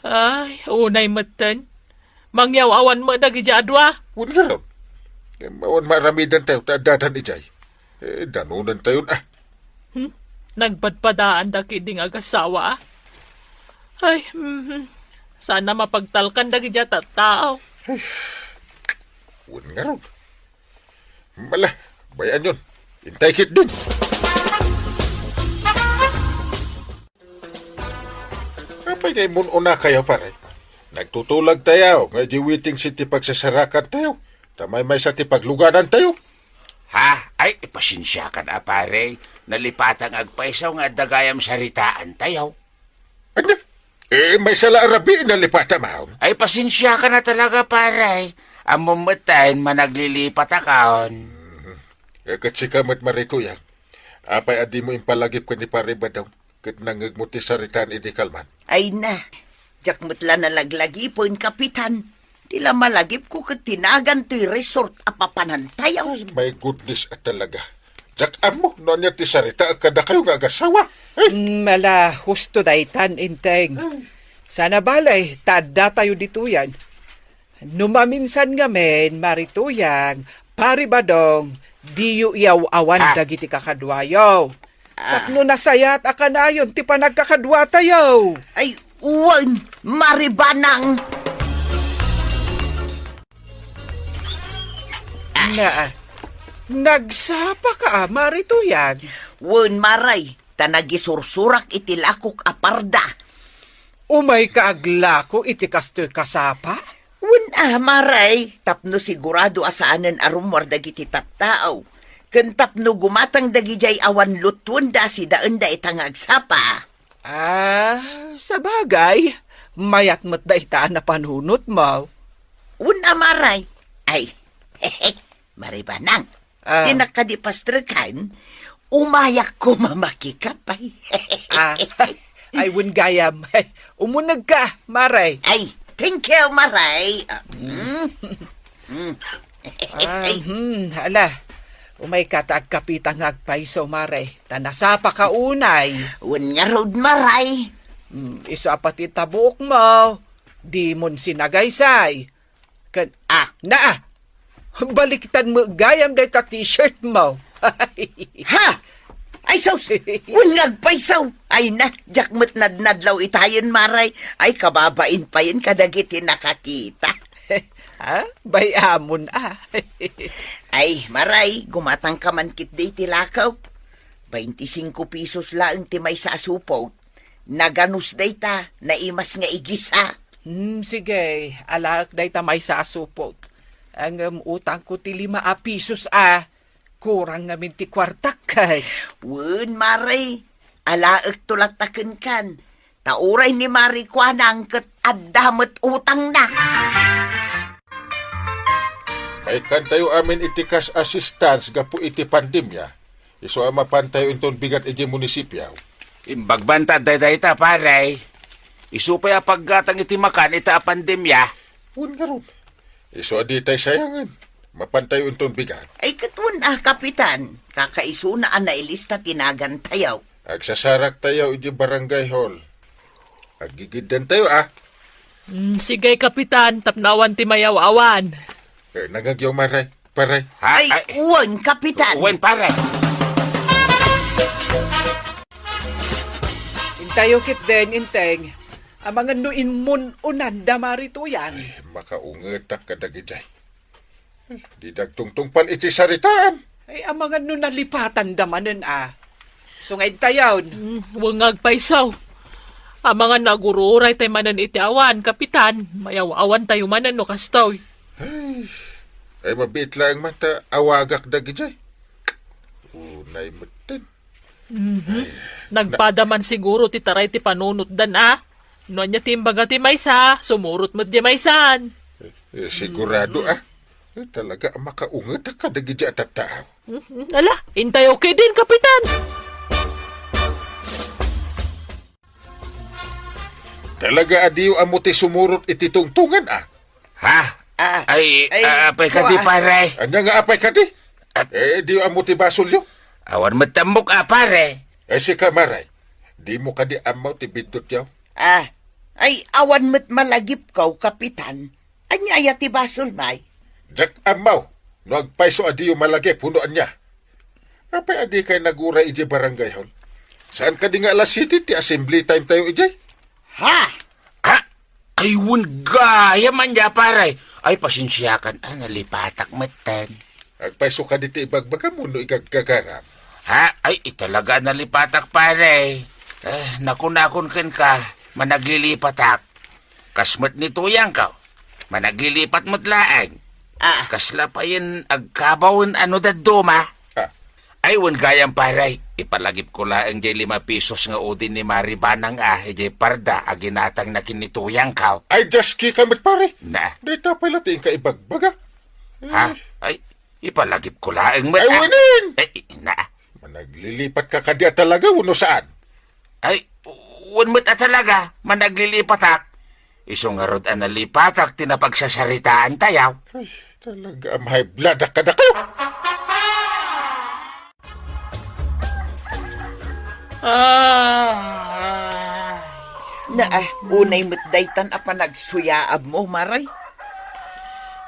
Ay, unay matan. Mangyawawan mo dagi adwa. Wala ron. Mawan maramidan tayo tadadan ijay. Danunan tayo Nagpadpadaan daki ding agasawa. Ay, sana mapagtalkan dagi tao. Wala nga ron. Mala, bayan yun. Intay kit din. Apay kay mun una kayo pare. Nagtutulag tayo. Nga jiwiting si tipagsasarakan tayo. Tamay may sa tipagluganan tayo. Ha? Ay, ipasinsya ka na, pare. Nalipatang agpaisaw nga dagayam saritaan tayo. Ano? May sala arabi nalipata mahon. Ay, pasinsya ka na talaga, pare. Ang mamatain managlilipat akaon. Kasi kamat marito yan. Apay adi mo impalagip ka ni pare ba daw? Kat nangagmuti saritaan idi kalman. Ay na, jak mutla na laglagi po in kapitan. Tila malagip ko kat tinagan ti resort apapanantayaw. Ay, my goodness at talaga. Jak amo, no niya ti sarita kada kayo nga agasawa. Mala, husto daytan, inteng. Sana balay, tada tayo dito yan. Numaminsan nga men, marituyang, pari badong, diyo iyaw awan dagiti kakadwayo. Tapno nasayat akanayon, ti pa nagkakadwa tayo. Ay, uwan, maribanang. Nagsapa ka, marituyang. Uwan maray, tanagisursurak iti lakok aparda. Umay kaaglako iti kastoy kasapa? Uwan maray, tapno sigurado asaanan arumwar dagiti tattao. Ken tapno gumatang dagijay awan lutun da si daan da itang agsapa. Sa bagay, mayat mo't da itaan na panunot mo. Uwan maray, ay, maribanang. Tinakadipastrakan, umayak ko mamakikapay. Ay, gayam. Umunag ka, Maray. Ay, thank you, Maray. Hala, umay katag kapitang agpaiso, Maray. Tanasapa ka unay. Uwan nga road, Maray. Iso apati tabuk mo. Di mon sinagaysay. Balikitan mo gayam day ta t-shirt mo. Ha? Ay, sus! Uwan paisaw! Ay na, jakmat nadnadlaw itayon, Maray. Ay, kababain pa yun kadagiti nakakita. Bayamon Ay, Maray, gumatang ka man kit day tilakaw. 25 pesos lang ti may sa asupot. Naganus day ta, naimas nga igisa. Sige, alak day ta may sa asupot. Ang utang ko ti 5 pesos kurang nga minti kwartak kay. Wen, Maray, alaak tulataken kan. Tauray ni Mari Kwanang kat addamet utang na. May kan tayo amin itikas assistance gapu iti pandemya. Iso amapan tayo inton bigat iti munisipyaw. Imbagbantad day ta, pare. Isupay paggatang iti makan ita pandemya. Uwan nga ron. Iso adi tayo sayangan. Mapantay unton bigat. Ay katun kapitan. Kakaisuna na ilista tinagan tayaw. Agsasarak tayo iti barangay hall. Agigidan tayo Sige, kapitan, tapnawan ti mayaw-awan. Nagagyaw Maray. Paray. Ay, uwan, kapitan. Uwan, pare. Intayo kit den, inteng. Amangan nuin mun unan da marituyang. Makaungetak ka dagijay. Di dagtungtungpal iti saritaan. Ay amangan nu nalipatan damanen Sungay tayon. Wangag paisaw. Ang mga nagururay tayo manan iti awan, kapitan. Mayaw-awan tayo manan no kastoy. Ay mabit lang man ta awagak dagijay. Unay matan. Nagpadaman siguro ti taray ti panunot dan No niya timbaga ti maysa, sumurot mo di maysan. Sigurado talaga makaungetak ka dagijay at tao. Ala, intay okay din, kapitan. Talaga adiyo amo ti sumurot iti tungtungan Ha? Apay ka di, pare. Anya nga apay ka di? Diyo amo ti basulyo? Awan matambok, pare. Si Kamaray, di mo ka di amaw ti bidot yaw? Ay awan met malagip kaw, kapitan. Anya aya ti basol may. Jak amaw, no agpaiso adiyo malagip, hunoan niya. Apay adi kay naguray iji barangay hall. Saan ka di nga alas city ti assembly time tayo ijay? Ay, gaya man niya, pare. Ay, pasensyakan. Nalipatak matan. Agpaiso ka dito ibagbaga mo no igagagaram. Ay, italaga nalipatak, pare. Nakunakon ka, managlilipatak. Kasmat ni tuyang ka, managlilipat mo't laang. Kasla pa yun, agkabawin daduma. Ay, gayang, pare. Ipalagip ko laang jay 5 pesos nga udin ni Maribanang jay parda aginatang na kinituyang ka. Ay, just kikamit pare. Na. Dito pala ting ka ibagbaga. Ay, ipalagip ko laang mo. Ay, wanin! Na. Managlilipat ka kadya talaga, uno saan? Ay, unmot talaga, managlilipatak. Isong arod nalipatak, tinapagsasaritaan tayaw. Ay, talaga, may bladak ka na kayo. Unay mo't daytan nagsuyaab mo, Maray.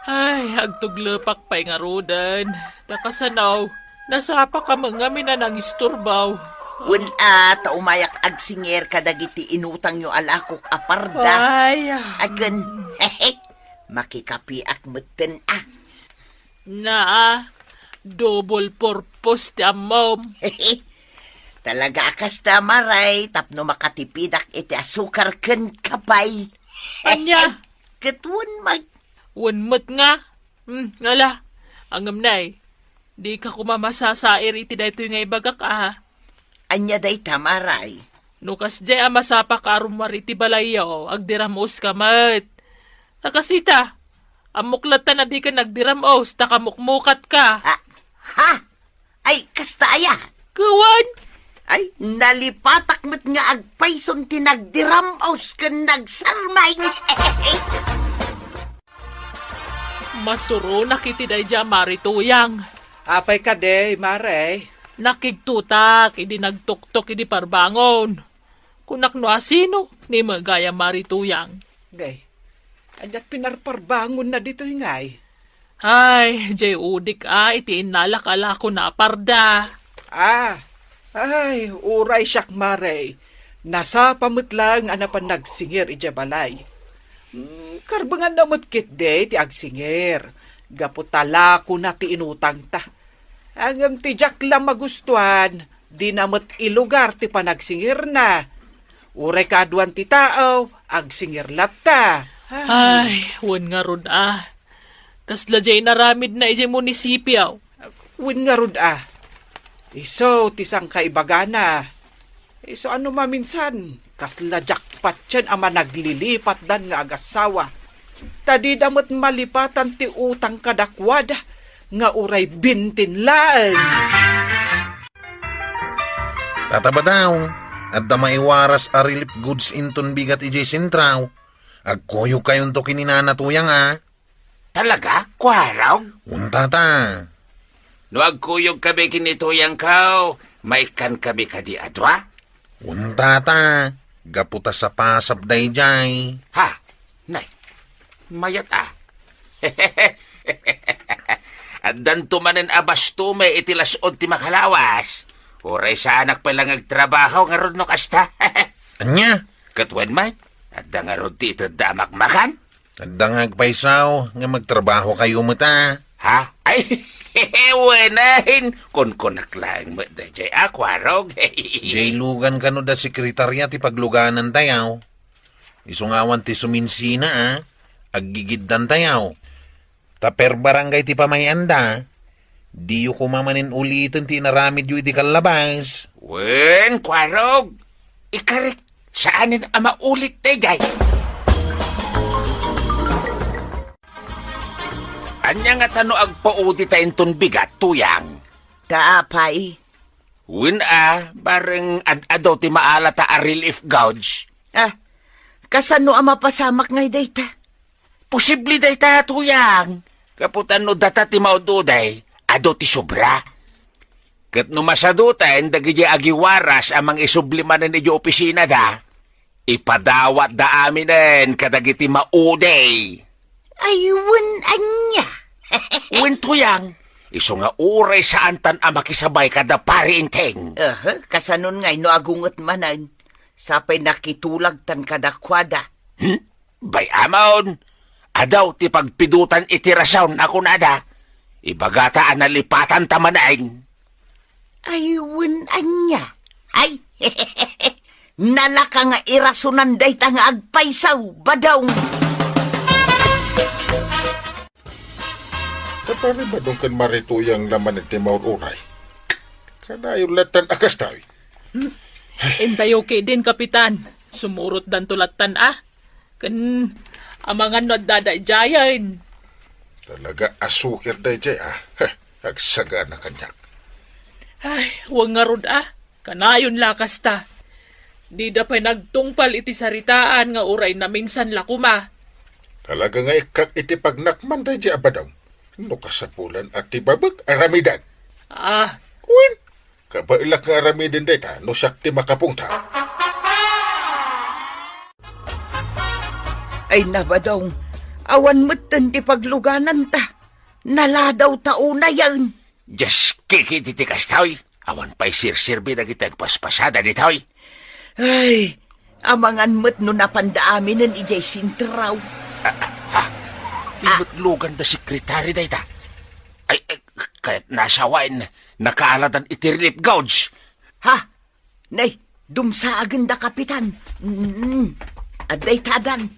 Ay, agtuglepak pa'y nga rodan. Nakasanaw, nasapa ka mga minanangisturbaw. Taumayak agsinger ka dagiti inutang yung alakok aparda. Ay, Agan, makikapiak moten double purpose ti amom. Talaga kasta, Maray, tapno makatipidak iti asukar ken kapay. Anya? Katwan mag... Unmot nga. Ngala, angam nay. Di ka kumamasasair iti dayto nga ibagak Anya day Maray. Nukas jay masapa ka arumar iti balayaw, agdiramos ka mat. Nakasita, amuklat na di ka nagdiramos, takamukmukat ka. Ay, kasta aya. Kawan? Ay, nalipatak mo't nga agpayson tinagdiramos ken nagsarmay. Masuro nakiti day dya marituyang. Apay ka de, Maray. Nakigtutak, idi nagtuktok, idi parbangon. Kunak no asino, ni magaya marituyang. Day, adat pinarparbangon na dito ingay. Ay, jay udik iti inalakala ko na parda. Ay, uray siyak, Maray. Nasa pamutlang anapan nagsingir ija balay. Karbangan namot kit de ti agsingir. Gaputala ko na ti inutang ta. Angam ti jak lang magustuhan, di namot ilugar ti panagsingir na. Uray kaduan ti tao, agsingir latta. Ay, wan nga rod Kasla jay naramid na ijay munisipyaw. Wan nga rod Iso, tisang kaibagana. Iso ano maminsan, kasla jackpot yan ama naglilipat dan nga agasawa. Tadi damot malipatan ti utang kadakwada, nga uray bintin laan. Tataba daw, at da maiwaras a relief goods inton bigat ijay sintraw. Agkuyo kayon to kininanatuyang Talaga? Kwaraw? Untata. No agkuyog kami kinituyang kao, maikan kami kadi adwa? Untata. Gaputa sa pasap dayjay. Nay, mayat At dan tumanen abastume itilasod ti makalawas. Uray sa anak palang agtrabaho nga ron no kasta. Anya? Katwan man, At nga ron ti ito damakmakan? At dangag paisaw, nga magtrabaho kayo mata. Ha? Ay, wanahin. Kung kunaklang mo da jay akwarog. Jailugan ka no da sekretarya ti pagluganan tayaw. Isungawan ti suminsina aggigiddan tayaw. Taper barangay ti pamayanda. Di yu kumamanin ulitin ti naramid yu iti kalabas. Wen, kwarog. Ikarik, saanin ama ulit na jay? Anya nga tano agpaudi tayo ton bigat, tuyang. Kaapay. Win bareng ad-adaw ti maala ta a relief gouge. Kasano ang mapasamak ngay dayta? Posible day ta, tuyang. Kaputan no data ti maududay, ado ti sobra. Kat no masadutan, dagi agiwaras amang isublimanan ni opisina da, ipadawat da aminen kadagiti mauday. Ayun, anya. Win tuyang, iso nga uray sa antan ang makisabay kada pari inteng. Kasanon ngay no agungot manan. Sapay nakitulag tan kadakwada. Bay amon, adaw ti pagpidutan itirasyon ako nada. Ibagata analipatan tamanain. Ayun, anya. Ay, nalaka nga irasunan day ta nga agpaisaw, badawng. Kapari ba doon kan marituyang laman iti maururay? Kanayon latan akas tayo. Entayo kay din, Kapitan. Sumurot dan tulatan Kan amangan no dadayjayan. Talaga asukir day jay agsaga na kanyak. Ay, huwag nga rod Kanayon lakas ta. Di da pa nagtungpal iti saritaan nga uray na minsan lakuma. Talaga nga ikak iti pagnakman day jay abadaw. No kasapulan at tibabag aramidag. Uwin, kabailak nga aramidin day ta, no sakti makapungta. Ay nabadawng, awan mutan ti pagluganan ta. Naladaw tao na yan. Diyas kikititikas taoy. Awan pa'y sirsirbi na kitag paspasada ni taoy. Ay, amangan mo't no napandaamin ng ijay sintraw. Timutlugan da sekretary day ta. Ay, kaya't nasawain, nakaaladan iti relief gouge. Nay, dumsaagan da kapitan. Aday tadan.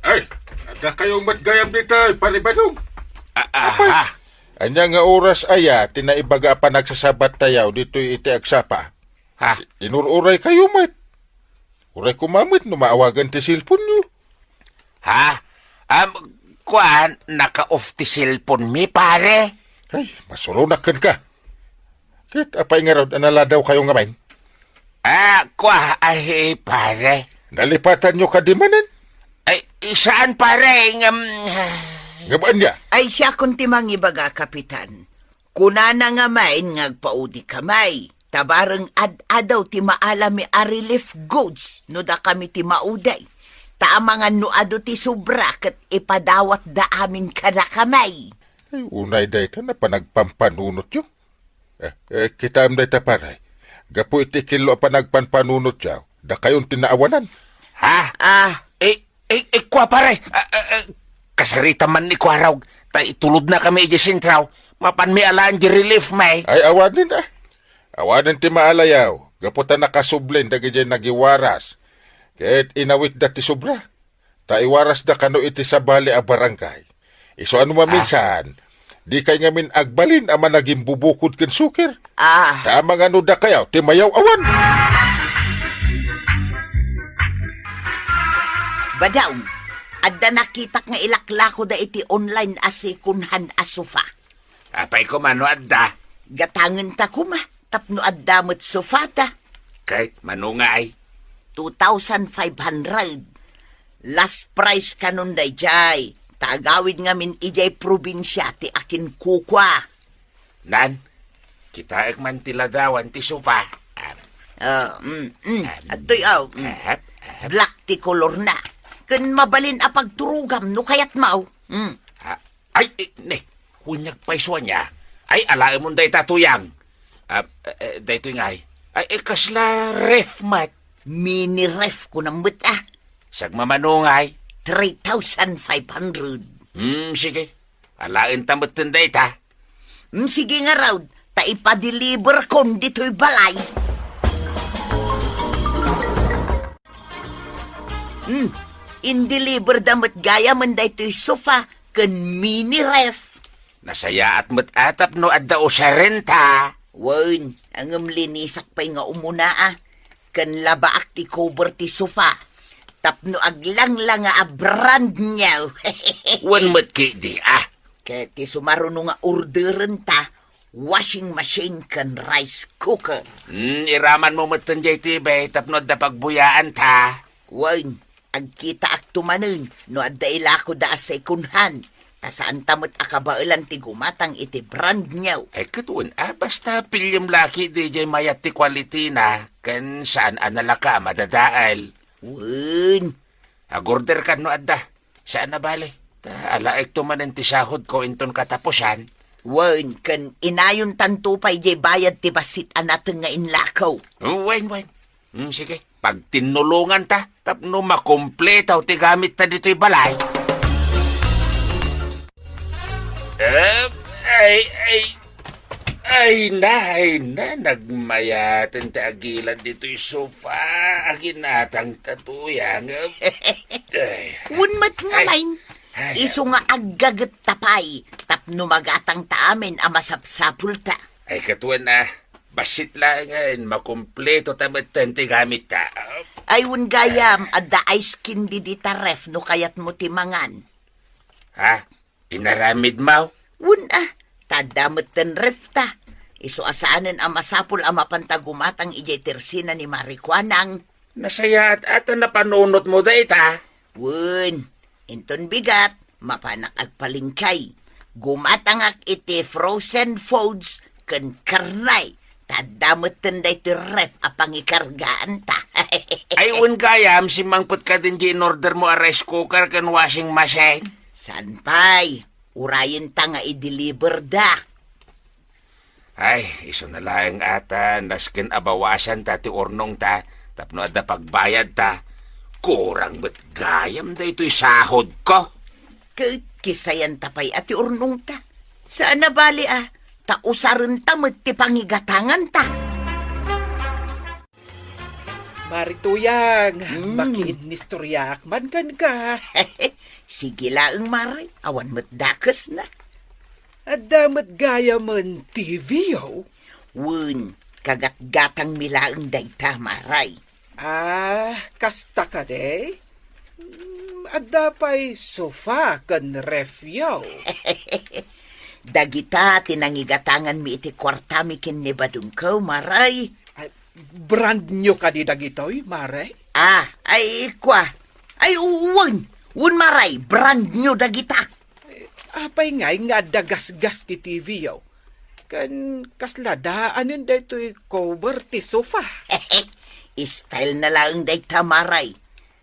Ay, ada kayong matgayam dito, panibadong. Aha. Anya nga oras aya, tinaibaga pa nagsasabat tayaw, dito'y iti agsapa. Inururay kayo, mat. Uray kumamit, numaawagan ti silpon nyo. Kuan, naka-off ti cellphone mi, pare. Ay, masurunakan ka. Kit, apay nga raw, analadaw kayo nga main. Ay, pare. Nalipatan nyo ka di manan? Ay, saan, pare? Ngamaan niya? Ay siya kunti mangibaga, kapitan. Kuna na nga main ngagpaudi kamay. Tabarang ad-adaw ti maalami a relief goods no da kami ti mauday. Taamangan no ado ti sobra ket ipadawat da amin kada kamay. Ay, unay dayta na panagpampanunot yun. Kita am dayta paray. Gapo iti kilo panagpampanunot yaw. Da kayon tinaawanan. Kwa pare. Kasarita man ni Kwaraw. Itulod na kami iji sintraw. Mapan mi alaan di relief may. Ay, awanin Awanin ti maalayaw. Gaputan nakasublin dagi dyan nagiwaras. Kahit inawit da ti sobra. Taiwaras da kano iti sabali a barangay. Iso ano maminsan, di kay ngamin agbalin ama naging bubukod ken sukir. Tama nga no da kayaw, ti mayaw awan. Badaw, adda nakitak nga ilaklako da iti online asikunhan asufa. Apay ko mano adda. Gatangan ta kuma, tapno adda mo't sufata. Kahit manungay. 2,500. Last price kanon day jay. Tagawid ngamin ijay probinsya ti akin kukwa. Nan, kita man tiladawan ti sopa. Atoy black ti kolor na. Kun mabalin a pagturugam no kayat mau. Ay, hunyag paiswa niya. Ay, alae mo day tatuyang. Day tuy ngay. Ay, kasla ref mat. Mini ref ko ng buta. Sagmamanungay. 3,500. Sige. Alain tamot tinday ta. Sige nga raw, ta ipa-deliver kon dito'y balay. In-deliver damat gaya man dito'y sofa kan mini ref. Nasaya at atap no adda o siya renta. Wan, ang linisak pa'y nga umuna kan labaak ti cover ti sofa. Tapno aglang lang nga brand niya. Wan mo't di Kaya ti sumaruno nga orderan ta, washing machine kan rice cooker. Iraman mo mo't tanjay tibay tapno adda pagbuyaan ta. Wan, agkita ak tumanon, no adda ilako da sekunhan. Ta saan tamot akabailan ti gumatang iti brand niya. Ay katuan, basta pilyam laki di jay mayat ti quality na, kan saan analaka madadaal. Wan, Agorder ka no adda, saan na bale? Ta alaik tumanan ti sahod ko inton katapusan. wan, kan inayon tantupay jay bayad ti basit anateng nga inlakaw. Wen. Sige, pag tinulungan ta, tapno makompletaw ti gamit ta dito'y balay. Ay na, nagmayatan ta agilan dito'y sofa, aginatang tatuyang. Wan mat nga main. Iso nga aggagat tapay, tapno magatang ta amin amasapsapul ta. Ay katuan na, basit lang makompleto tamatan ti gamit ta. Ay wan gayam, adda ice candy di ta ref no kayat mo timangan. Ha? Inaramid mo? Wan tadamot ten ref ta. Iso asaanan ang masapul ang mapantagumatang ijay tersina ni Marikwanang. Nasaya at napanunot mo da ita. Wan, inton bigat, mapanak agpalingkay. Gumatangak iti frozen foods kan karnay. Tadamot ten da iti ref apangikargaan ta. Ay un gayam, si mangput ka din in order mo a rice cooker kan washing machine. San pay, urayin ta nga i-deliver da. Ay, iso na lang ata, naskin abawasan ta ti ornong ta, tapno adda pagbayad ta. Kurang ba't gayam da ito'y sahod ko? Kisayan tapay ati urnong ta. Saan na bali ta usaran ta ti pangigatangan ta. Marituyang, makinistoryak man kan ka. Sige laang mare, awan mo't dakas na. Adamat gaya man TV, Wan, kagat-gatang milaang dayta maray. Kasta ka de? Adda pa'y sofa kan ref, Dagita tinangigatangan mi iti kwartami kin ni Badungkaw, maray. Brand nyo ka di dagitoy, maray? Ay kwa. Ay uwan. Wan maray, brand nyo dagita. Apay nga dagas-gas ti TV, Kan kasladaanin da ito'y cover ti sofa. Style na lang dayta maray.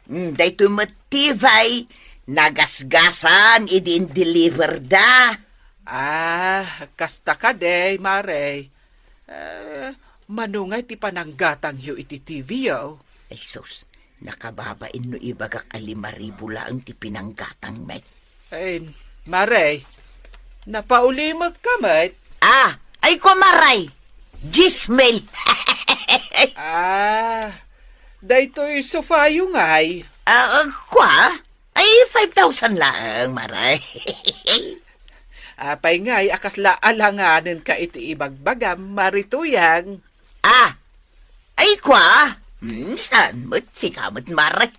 Dayto'y matibay. Nagasgasan, idin-deliver da. Kasta ka de, maray. Manungay ti pananggatang yu iti TV, Ay sus, nakababain no ibagak 5,000 lang ti pinanggatang met. Ay, maray, napaulimag ka, met. Ay ko maray. Gismel. Dayto'y sofa yung ay. Kwa? Ay, 5,000 lang, maray. Apay nga'y akasla alanganin ka iti ibagbagam, marituyang. Ay kwa? Saan mo't sikamot maray?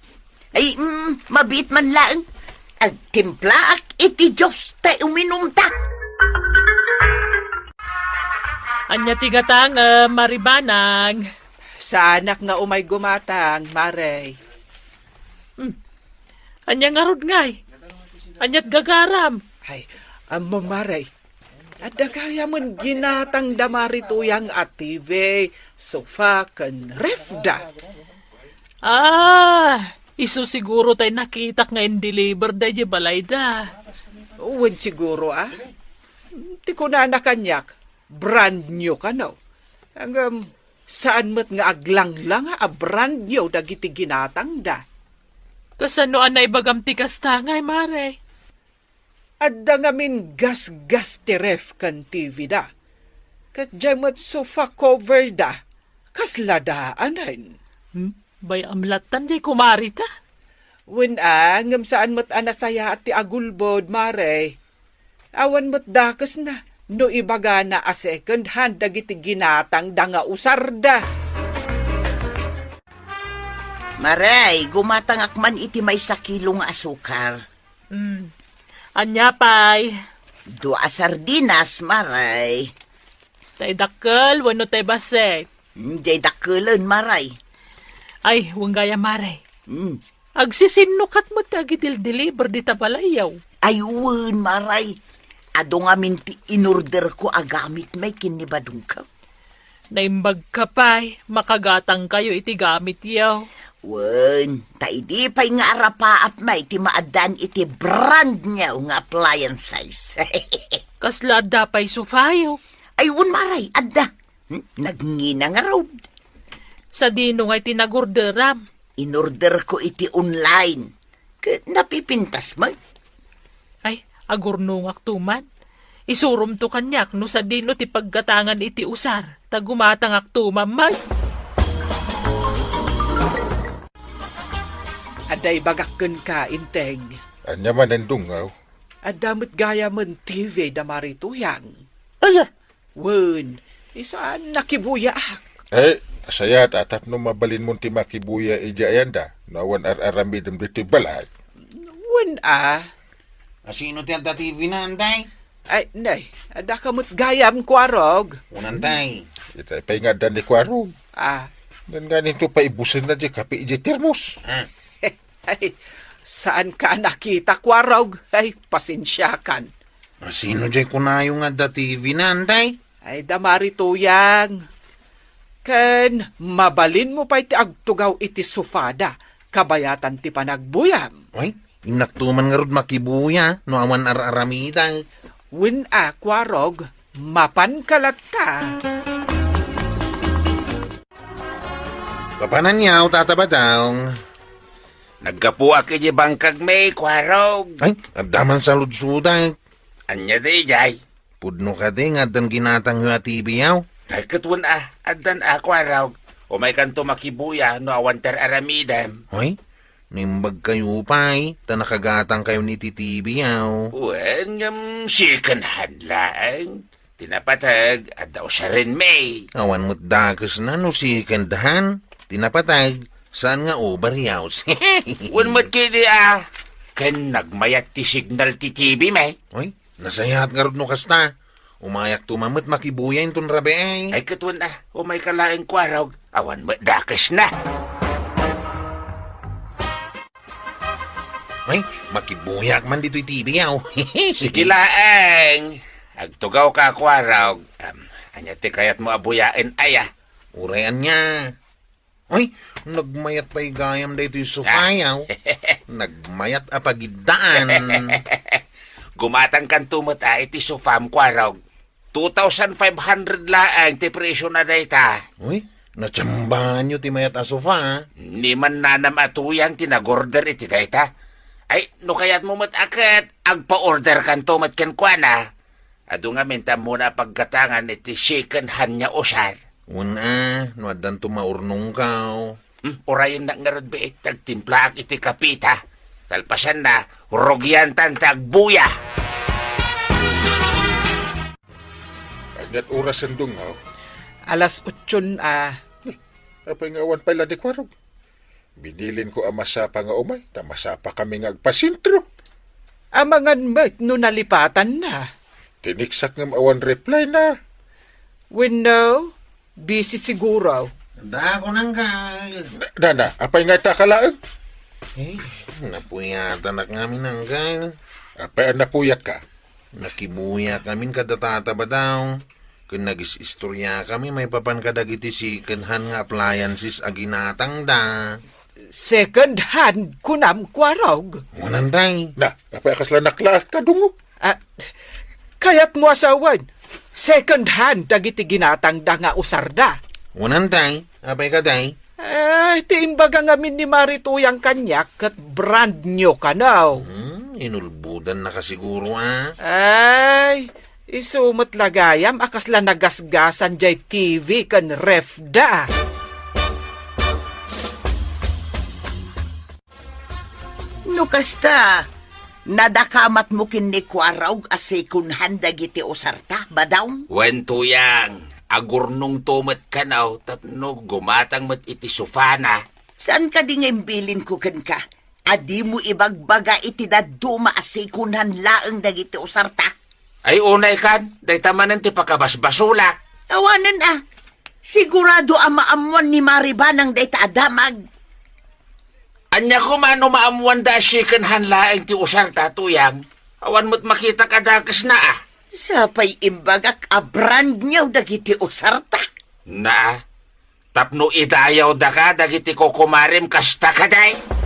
Ay, mabit man lang. Agtimpla ak iti Diyos ta uminom ta. Anya tigatang, maribanang. Sa anak nga umay gumatang, maray. Anya nga rod ngay. Anyat gagaram. Ay, maray. Adda kaya man ginatang damarituyang at TV, sofa, kan refda. Isu siguro tayo nakita nga in-deliver da di balay da. Uwan siguro, Ti ko na nakanyak, brand new ka no. Saan mo't nga aglang lang brand new dagiti ginatang da. Kasano anay bagam ti kastangay, Mare? Adda ngamin gas-gas ti ref kan TV da. Kat jamat sofa cover da. Kasladaanan. Bay amlatan di kumari ta. Wen ngam saan mo't anasaya at ti agulbod, Mare. Awan mo't dakas na. No ibaga na a second hand dagiti ginatang da nga usarda. Maray, gumatangak man iti may sakilong asukar. Anya pay. Dua sardinas, maray. Tay dakkel, wano tay basek. Hindi dakulan, maray. Ay, huwag gaya, Mare. Hmm. Agsisinukat mo tagidil-deliver di tabalayaw. Ayun, maray. Ado nga minti in-order ko agamit may kinibadong ka. Naimbag ka pay, makagatang kayo iti gamit yaw. Wen, ta idi pa'y nga arapaap may ti maadan iti brand niya nga appliances. Kasla da pa'y sufayo. Ayun, maray, adda. Nagnina nga raw. Sa dino nga'y tinagorderam. In-order ko iti online. Napipintas mo. Ay, agurnungak tuman. Isurum to kanyak no sa dino ti paggatangan iti usar. Tagumatang aktuman man. Aday bagakken ka, inteng. Anya man ang dungaw. Adamot gaya man TV da marituyang. Aya, Wen, isaan nakibuyaak. asaya tatap no mabalin mo ti makibuya ijayanda. Nawan ar-aramidam dito balay. Wen Asino ti adda TV na, antay? Ay, nay, ada kamot gayam kwarog. Unantay. Ita pa'y nga dan ni Kwarong. Dan nga nito pa ibusin na di kapi iji termos. ay, saan ka nakita kwarog? Ay, pasensyakan. Asino di kunayo nga adda TV na, antay? Ay, damari tuyang. Ken, mabalin mo pa iti agtugaw iti sufada. Kabayatan ti panagbuyam. Ay, inaktuman nga rod makibuya, no awan ar-aramidang. Wen kwarog, mapan kalat ka. Papanan yaw, tatabadaw. Nagkapuak iti bangkag may, Kwarog. Ay, adaman sa ludsudag. Anya di, Jay. Pudno ka din, adan ginatang yu at TV yaw. Ay katwan adan Kwarog. O may kanto makibuya, no awantar aramidam. Ay, nimbag kayo pa'y, ta nakagatang kayo ni TV yaw. Wen, second hand lang. Tinapatag, at daw siya rin may. Awan mo't dakas na no si kandahan. Tinapatag, saan nga over yaw? Wen mo't kidi Ken nagmayat ti signal ti TV may. Ay, nasayat nga rod no kasta. Umayak tumamot makibuya ton rabe ay. Ay katwan o may kalaing Kwarog. Awan mo't dakas na. Ay, makibuyak man dito'y TV yaw. Sige laeng. Agtugaw ka, Kwarog. Anya ti kayat mo abuyain aya. Urayan niya. Ay, nagmayat pa'y gayam dito yung sukayaw. Nagmayat apagidaan. Gumatang kan tumot iti sufam, Kwarog. 2,500 laang ti presyo na data. Uy, natsambahan nyo ti mayat asufa. Ni man nanam atuyang tinagorder iti data. Ay, no kayat mo akit, agpa-order kan tumot ken Kwana. Ado nga minta muna pagkatangan iti second hand niya usar. Una, no adan tumaurnong kao. Orayin na nga rod biit, tagtimplaak iti kapita. Talpasan na, rogyan tan tagbuya. Anyat oras ang dungaw. Alas 8 Apay nga awan pala di Kwarong. Binilin ko ang masapa nga umay. Masapa kami nga agpasintro. Amangan met no nalipatan na. Tiniksak nga awan reply na. When no, busy siguro. Da ko nang kal. Nana, apay nga takalaang. Eh, napuyatan na kami nang kal. Apay ang napuyat ka. Nakibuya kami kada tataba daw. Kung nagis-istorya kami, may papan kadagiti si kanhan nga appliances aginatang da. Second hand kunam Kwarog. Wanantay. Na, apay akasla naklaat ka dungo. Kayat mo asawan. Second hand dagiti ginatang da nga usarda. Wanantay. Apay kaday. Tiimbaga ngamin ni Marituyang kanyak kat brand nyo ka now. Inulbudan na kasiguro, ah. Ay, isumat lagayam akas la nagasgasan jay TV kan ref da. No kasta, nadakamat mo kin ni Kwaraw asikunhan dagiti usarta, badaw? Wen tuyang, agurnong tumat ka now, tapno gumatang mat iti sufana. Saan ka di bilin ko ken ka? Adi mo ibagbaga iti daduma asikunhan laeng dagiti usarta? Ay unay kan, day tamanan ti pakabasbasulak. Awanan sigurado amaamuan ni Maribanang dayta adamag. Anya ko mano maamuan da sikan hanlaeng ti usarta tuyang. Awan mo't makita kadakas na ah. Sapay imbagak abrand niyaw dagiti usarta. Na, tapno idayaw da ka dagiti kukumarim kasta kaday.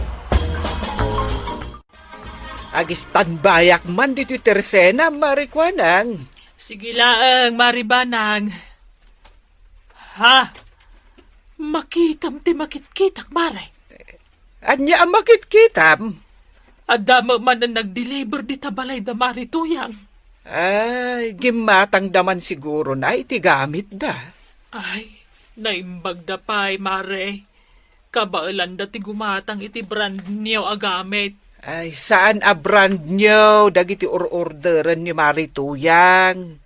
Agis tanbayak man dito tersena Marikwanang. Sige laang, Maribanang. Ha? Makitam ti makitkitak, Mare. Anya ang makitkitam. Adama man na nag-deliver di tabalay da Marituyang. Ay, gimatang daman siguro na iti gamit da. Ay, naimbag da pa'y, Mare. Kabailan da ti gumatang iti brand niyo agamit. Ay, saan a brand nyo dagiti orderan ni Marituyang?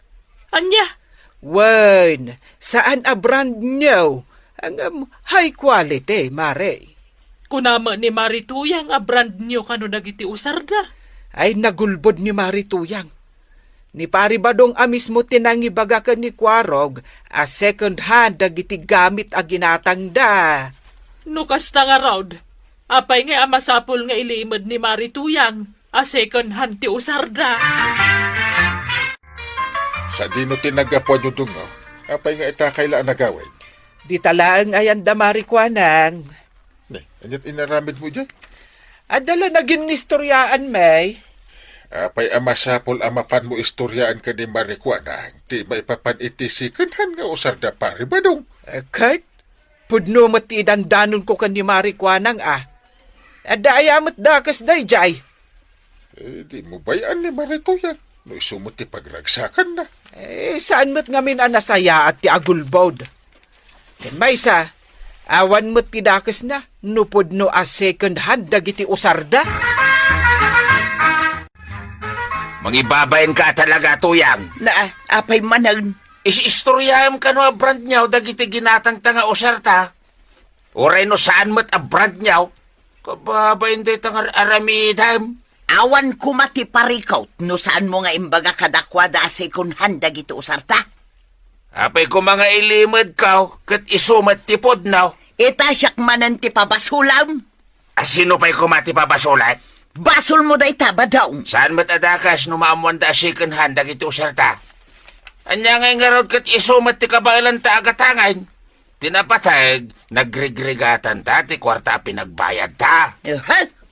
Anya? Wen, saan a brand nyo? Ang high quality, Mare. Kunama ni Marituyang a brand niyo kano dagiti usarda. Ay, nagulbod ni Marituyang. Ni paribadong mismo tinangibagakan ni Kwarog a second hand dagiti gamit a ginatang da. No kasta nga raud, apay nga amasapol nga ilimod ni Marituyang a second hand ti usarda. Sa dino tinagapwa nyo dungaw, apay nga itakaylaan na gawin. Di talaang ayan da Marikwanang. Anyat inaramid mo dyan? Adala naging istoryaan, May. Apay amasapol amapan mo istoryaan ka ni Marikwanang, di maipapan itisikanhan nga usarda pari ba dong? Kahit, pudno mati dandanon ko kan ni Marikwanang Ada ayamat dakas day, Jay. Di mo bayan ni Maritoyan? No isumot ti pagragsakan na. Saan mo't ngamin nasaya at ti agulbod? Ken maysa, awan mo't ti dakas na, nupod no a second hand dagiti usarda. Mangibabayin ka talaga tuyang. Na, apay manang. Is-istoryaham ka no a brand niyaw dagiti ginatang tanga usarta. Oray no saan mo't a brand niyaw? Kababayin day tangar aramidam. Awan kumati parikaut no saan mo nga imbaga kadakwa da second hand dagiti usarta? Apay ko mga ilimod ka, kat isumat tipod now. Itasyak manan ti pabasulam. Asino pa'y kumati pabasulat? Basol mo day taba daw. Saan mo't adakas no maamuan da second hand dagiti usarta? Anya nga nga raw kat isumat ti kabailan ta agatangan. Tinapatag, nagregregatan ta, ti kwarta pinagbayad ta.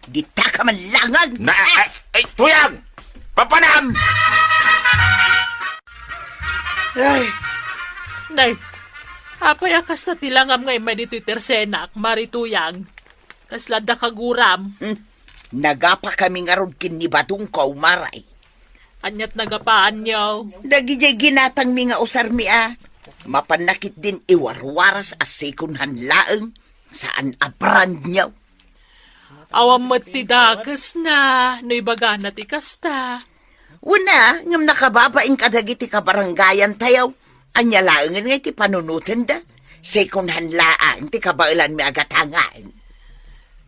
Di ta ka man langag. Ay, tuyang! Papanam! Ay, Nay, apay akas na tilangam ngay may dito'y tersenak, Marituyang. Kaslada kaguram. Nagapa kami nga ron kin ni Badong Kaumaray. Anyat nagapaan niyo. Dagijay ginatang mi nga usar mi Mapanakit din iwarwaras as second hand laeng saan a brand niyaw. Awam mo't ti dakas na, no ibaga na ti kasta. Una, ngam nakababaing kadagiti kabarangayan tayaw. Anya laengan nga ti panunutin da. Second hand laang ti kabailan mi agatangan.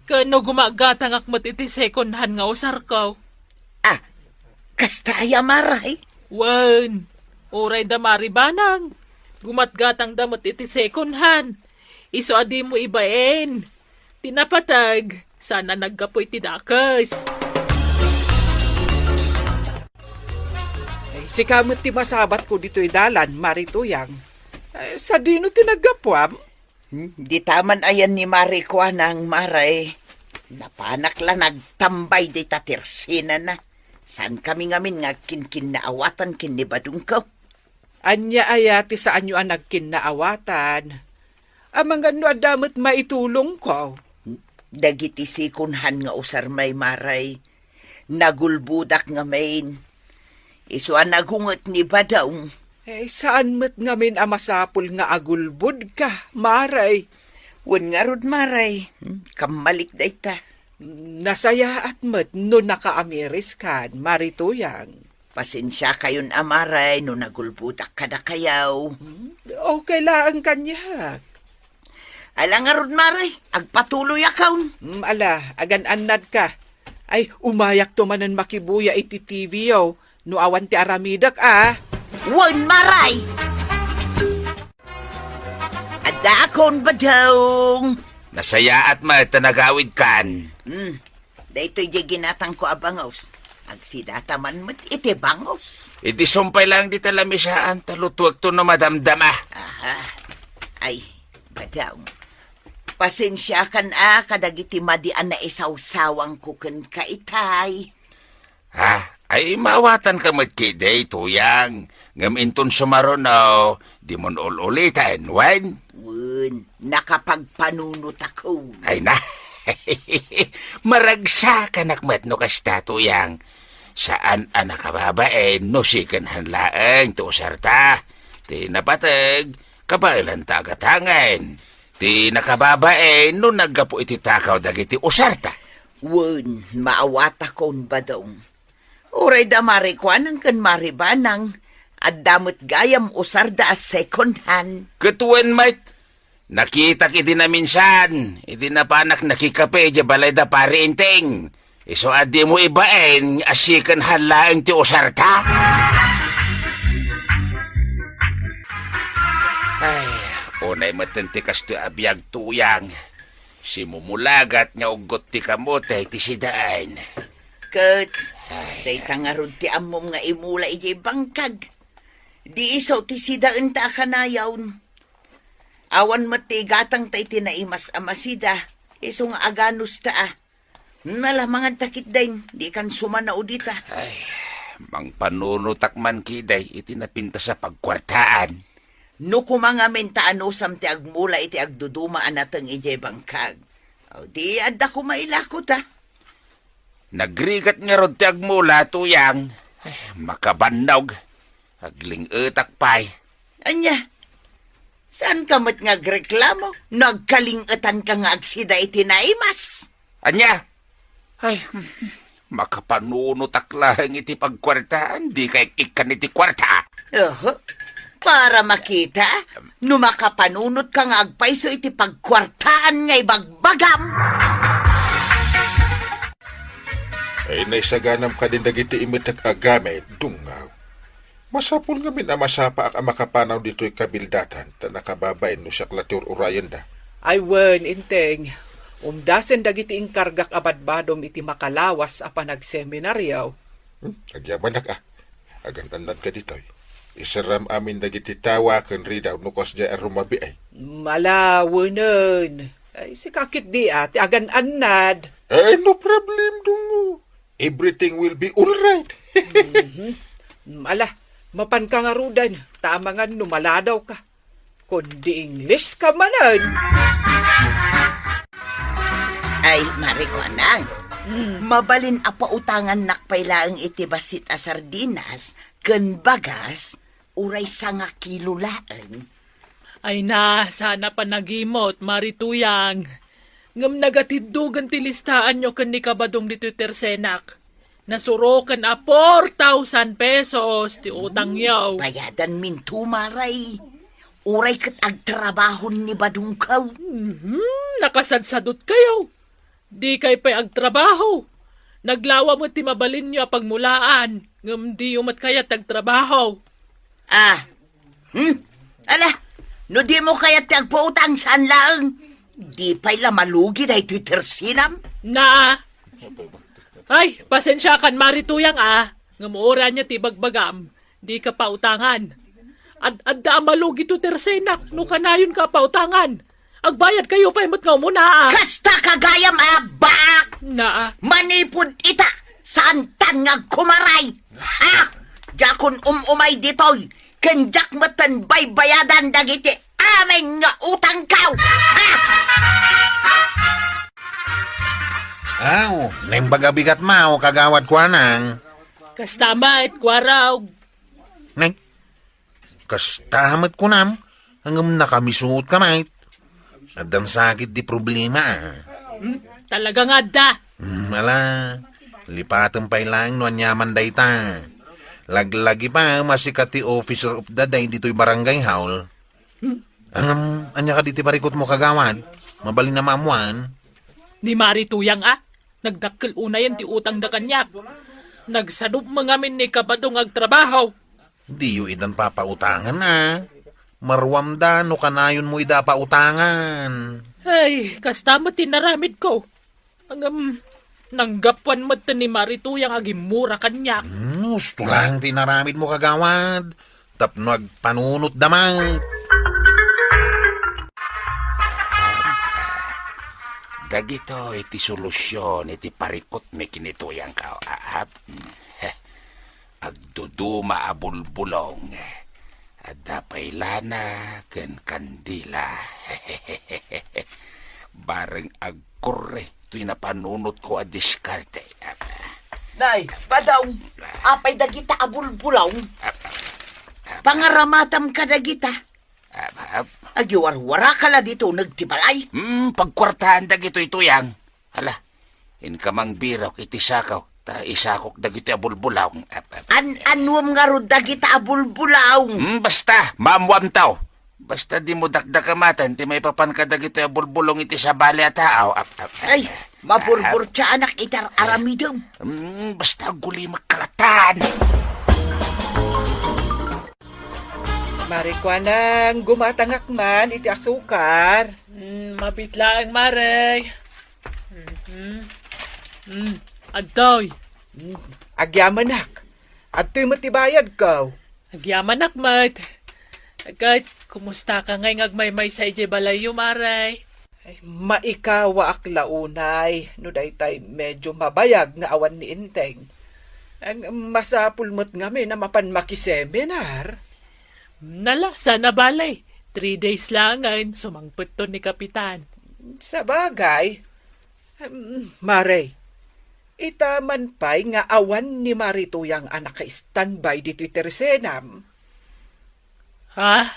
Kano gumagatangak mo't iti second hand nga usar ko. Kastaya maray. Wan, oray da Maribanang. Gumatgatang damot iti second hand. Iso adi mo ibaen. Tinapatag, sana naggapoy ti dakas. si kamot ti masabat ko dito'y dalan, Marituyang. Sa dino tinagapwam? Di taman ayan ni Marikwa ng maray. Napanak lang nagtambay di tatirsina na. San kami ngamin nga kinkin na awatan kinibadong ko? Anya ayati saan nyo ang nagkin na awatan. Amang ano adamot maitulong ko. Dagiti sikunhan nga usar may maray. Nagulbudak nga main. Isuan nagungot ni Badong. Saan mo't ngamin amasapol nga agulbud ka, maray? Wan nga rod maray. Kamalik day ta. Nasaya at mo't no nakaamiris kan, marituyang. Pasensya kayon amaray no nagulbudak kada kayaw. Okay lang kanya. Ala nga rod maray. Agpatuloy akaw. Ala, agan anad ka. Ay, umayak to manan makibuya iti TV yaw. No awan ti aramidak Wan maray! Ada akon Badong. Nasaya at matanagawid kan. Daytoy di ginatang ko abangaws. Agsidata man mo't iti bangos. Iti sumpay lang di talamisaan, talutuag to na madamdama. Aha. Ay, Badong. Pasensya kan kadagiti madian na isawsawang kuken kaitay. Ay mawatan ka magkiday, tuyang. Ngaminton sumaronaw, di mon ulitan, wan? Wan, nakapagpanunot ako. Ay na, maragsa ka nakmat no kasta, tuyang. Saan anak kababaen, no sikanhan laeng, to sarta. Ti napatag, kabailan tagatangan. Ti nakababaen, no naggapo iti takaw dagiti usarta. Wan, maawata kon Badong. Uray da marikwanan kan maribanang at damot gayam usarda as second hand. Ketuan mate, nakita kiti na minsan, iti na panak nakikape di balay da pariinting. Iso adi mo ibaen, asikan halaeng ti usarta. Ay, unay matentikas ti abiyag tuyang. Si mumulagat nga ugot ti kamote ti sidaan. Kat, day tangarod ti amom nga imula iti bangkag. Di isaw ti sidaan ta kanayawn. Awan mati gatang tay tinaimas amasida. Iso nga aganus ta Nalamangan takit dain, di kan sumanao dita. Ay, mang panunutak man kiday, iti napinta sa pagkwartaan. No kumangamin ta anusam ti agmula iti agdudumaan natang iti bangkag. O di adda kumailako ta. Nagrigat nga rod ti agmula, tuyang. Ay, makabannog. Agling etak pay. Anya, saan ka mo't ngagreklamo? Nagkalingetan ka nga agsida iti naimas. Anya? Ay, makapanunutak lang iti pagkwartaan. Di kay ikan iti kwarta. Para makita, no makapanunot ka nga agpaiso iti pagkwartaan ngay bagbagam. Ay naisaganam ka din dagiti imitak agamit, dungaw. Masapul nga min amasapa ak makapanaw dito'y kabildatan, ta nakababain no siya klatur urayan da. Ay wen, inteng. Umdasen dagiti inkargak abadbadom iti makalawas apa nagseminaryaw. Agyaman ka. Agantandan ka dito'y. Isaram amin dagiti tawa ken ridaw nukos ja rumabi ay. Malawanan. Ay, si kakit di ati agan annad. Ay, no problem, dungo. Everything will be alright. Ala, mapan ka nga rudan. Tama nga numaladaw ka. Kundi English ka manan. Ay, marikwanang. Mabalin apa utangan nakpailaang iti basit a sardinas, ken bagas, uray sa nga kilulaan. Ay na, sana pa nagimot, marituyang. Ngam nagatiddugan ti listaan nyo kan ni kabadong dito tersenak. Nasurokan a 4,000 pesos ti utang yaw. Bayadan min tumaray. Uray kat agtrabahon ni badungkaw. Nakasadsadot kayo. Di kay pa'y agtrabaho. Naglawa mo ti mabalin nyo pagmulaan. Ngam di umat kaya tagtrabaho. Ala, no di mo kaya tagpautang saan lang. Di pa'y lamalugi na iti tersinam. Na, ay, pasensya kan marituyang Ngamuura niya ti bagbagam. Di ka pautangan. Adda malugi to tersenak. No kanayon ka pautangan. Agbayad kayo pa imot nga muna Kasta kagayam bak! Na Manipod ita! Saan tan nga kumaray? Jakon umay ditoy! Kenjak matan baybayadan dagiti amin nga utang kaw! Ha? Aw, naimbaga bigat mao kagawad ko anang. Kastamat, kwaraw. Nay, kastamat ko nam. Hanggang nakamisuot ka, mate. Adang sakit di problema. Talaga nga da. Ala, lipatan pa ilang no anyaman dayta. Laglagi pa masikati officer of the day dito'y barangay hall. Anya ka diti parikot mo kagawad. Mabali na maamuan. Ni Marituyang nagdakkel una yan ti utang da kanyak. Nagsadup mga min ni kabadong agtrabaho. Di yu idan papautangan Marwam da no kanayon mo ida pautangan. Ay, kastama tinaramid ko. Ang nanggapuan mo ni Marituyang agimura kanyak. Gusto lang tinaramid mo kagawad. Tapno agpanunot damay. Dagito iti solusyon iti parikot mi kinituyang kao ahap. Agduduma abulbulong. At dapay lana ken kandila. Bareng agkurre to'y napanunot ko a diskarte. Nay, badong, apay dagita abulbulaw. Pangaramatam ka dagita. Agiwarwara ka la dito nagtibalay. Pagkwartahan dagito'y tuyang. Hala, inkamang birok iti sakaw. Ta isakok dagito abulbulaw. Anwam nga ro dagita abulbulaw. Basta, maamwam tao. Basta di mo dakdakamatan, ti may papan ka dagito abulbulong iti sa bali at tao. Ay, maburbur siya anak itar aramidom. Basta guli magkalatan. Marikwanang gumatangak man iti asukar. Mapitla ang maray. Adoy. Agyamanak. At to'y matibayad ka. Agyaman akmat. Agad, kumusta ka ngay ngagmaymay sa ije balayo, maray? Ay, maikawa ak launay. No daytay medyo mabayag nga awan ni Inteng. Ang masapulmot nga may na mapanmakiseminar. Nala, sana balay. 3 days lang ngayon, sumangpot to ni Kapitan. Sa bagay, Maray, itaman pa'y nga awan ni Marituyang anak ka standby dito Tersenam. Ha?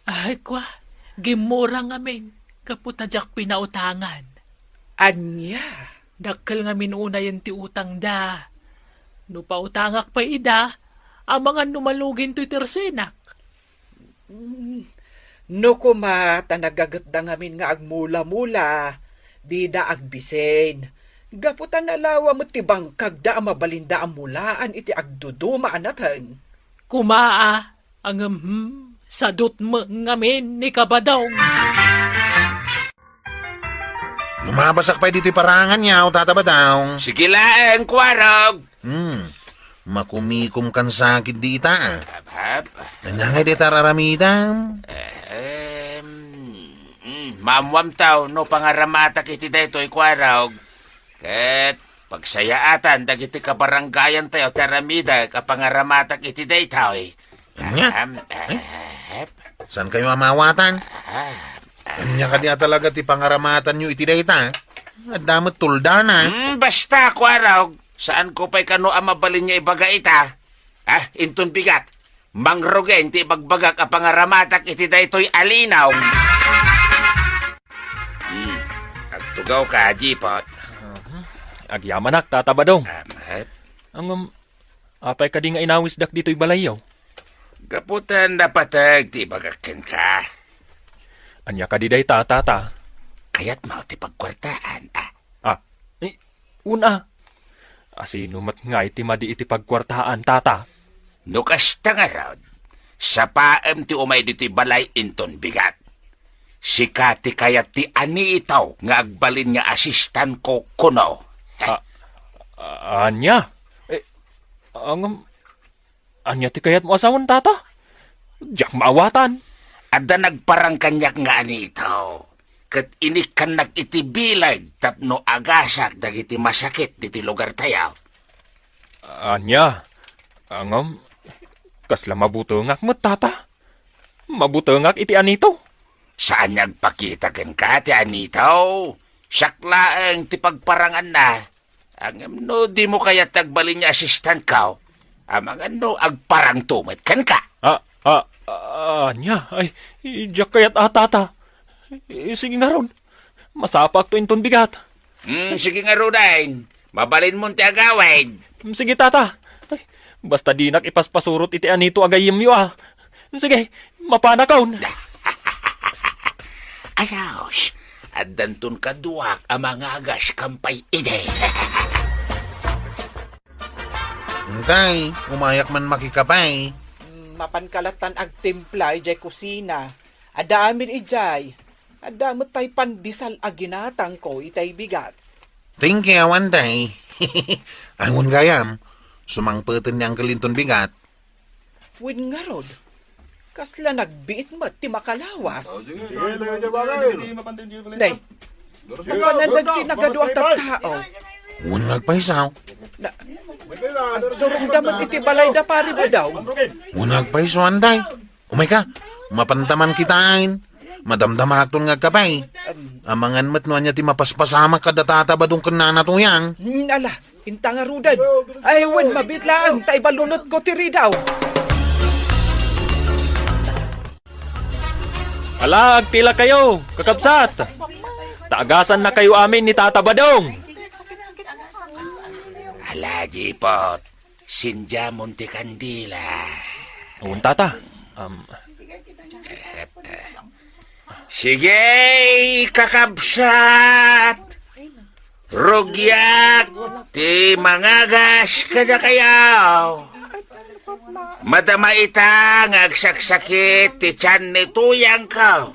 Ay kwa, gimura ngamin, kaputadyak pinautangan. Anya? Dakkel ngamin una yan ti utang da. No pautangak pa ida, ang mga numalugin to'y tersenak. No kumata nagagat da ngamin nga agmula-mula, di da agbisen. Gaputan alawa mo tibang kagda mabalinda ang mulaan iti agduduma anatan. Kumaa, ang sadot mo ngamin ni Kabadong. Lumabasak pa dito'y parangan niya o tatabadaw. Sige lang, kwarog. Makumikom kan sakit di ita. Hap. Nanyangay di tararamidam. Mamwam tao, no pangaramatak iti daytoy kwarog. Ket, pagsayaatan, dagiti kabaranggayan tayo, taramida, kapangaramatak iti daytoy. Saan kayo amawatan? Anya ka niya talaga ti pangaramatan nyo iti dayta. At damot tuldana. Basta, kwarog. Saan ko pa'y kano ang mabalin niya ibaga ita? Intun bigat. Mangrugen ti bagbagak a pangaramatak iti daytoy alinaw. Agtugaw ka, Jipot. Agyamanak, tatabadong. Apay ka di nga inawis dak dito'y balayaw. Gaputan napatag ti bagakin ka. Anya ka di day tata. Kaya't mau ti pagkwartaan, Una. Asinumat nga iti madi iti pagkwartaan, tata. Nukas nga raw, sa paem ti umay dito'y balay inton bigat. Sikati kayat ti ani itaw nga agbalin nga asistan ko kuno. Anya? Anya ti kayat mo asawan, tata? Diyak maawatan. Ada nagparang kanyak nga ani itaw. Kat inikan nag-itibilag tapno agasak dagiti masakit diti lugar tayaw. Anya? Kasla mabutungak mo, tata? Mabutungak iti anito? Saan nagpakita ken ka ti Anitaw? Siyaklaang ti pagparangan na. Ang no, di mo kaya tagbalin niya assistant ka. Amang ano, agparang tumat kan ka. Anya, ay, ijak kayat atata. Sige nga ron, masapak to inton bigat. Sige nga Rudain, mabalin mo ti agawin. Sige tata, ay, basta di nak ipaspasurot iti anito agayim yo Sige, mapanakaon. Ayos, at dantun kaduak ang mga agas kampay ide. Tay, umayak man makikapay. Mapankalatan ag timpla ijay kusina. Adamin ijay. Adamot tay pandisal aginatang ko itay bigat. Thank you, awan tay. Angon gayam, sumangpeten niyang kalinton bigat. Win nga rod. Kasla nagbiit mo ti makalawas. Day, panandag tinagado at tao. Uwan nagpaisaw. Durong damat iti balay da pari ba daw? Uwan nagpaisuan tay. Umay ka, mapantaman kitain. Madamdamakton nga kapay. Amangan matnuan niya ti mapaspasama kadatata ba dong kanana tuyang. Ala, intang arudan. Ay, wen, mabitlaan. Tay balunot ko tiri daw. Ala, agpila kayo, kakabsat. Taagasan na kayo amin ni Tata Badong. Ala, Jipot, Sinja Monte Candila. Uwan tata, Sige, kakabsat. Rugyak, ti mangagas kada kayaw. Madama itang agsaksakit ti tiyan ni tuyang ka.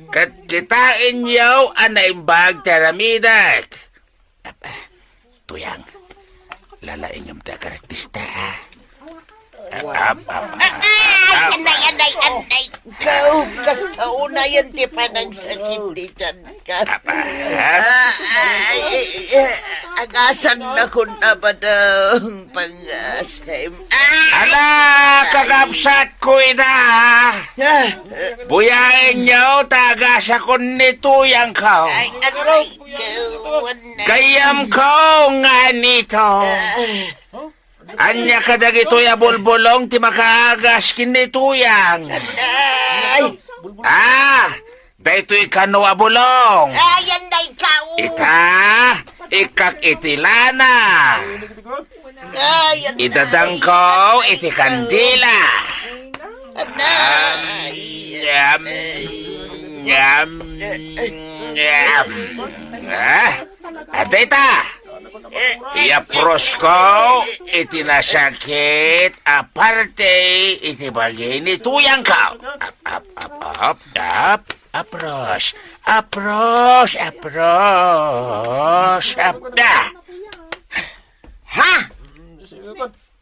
Kat kitain yaw anaimbag taramidat. Tuyang, lalaingam ta karatista ha. Anay. Ikaw, kasta una yan ti panagsakit di dyan ka. Agasan na ko na ba daw pangasim? Ala, kakabsat ko ina. Buyain niyo, tagas ako ni tuyang ka. Ay, anay, Kayam ko nga nito. Anya ka dagito'y abulbulong ti makaagas kini tuyang. Ay, Dayto'y kano abulong. ayan na ikaw. Ikak itilana. Ayan na. Idadang ko iti kandila. Adeta. Iapros ko, iti nasakit, aparte, iti bagay ni tuyang ka. Apros, Ha?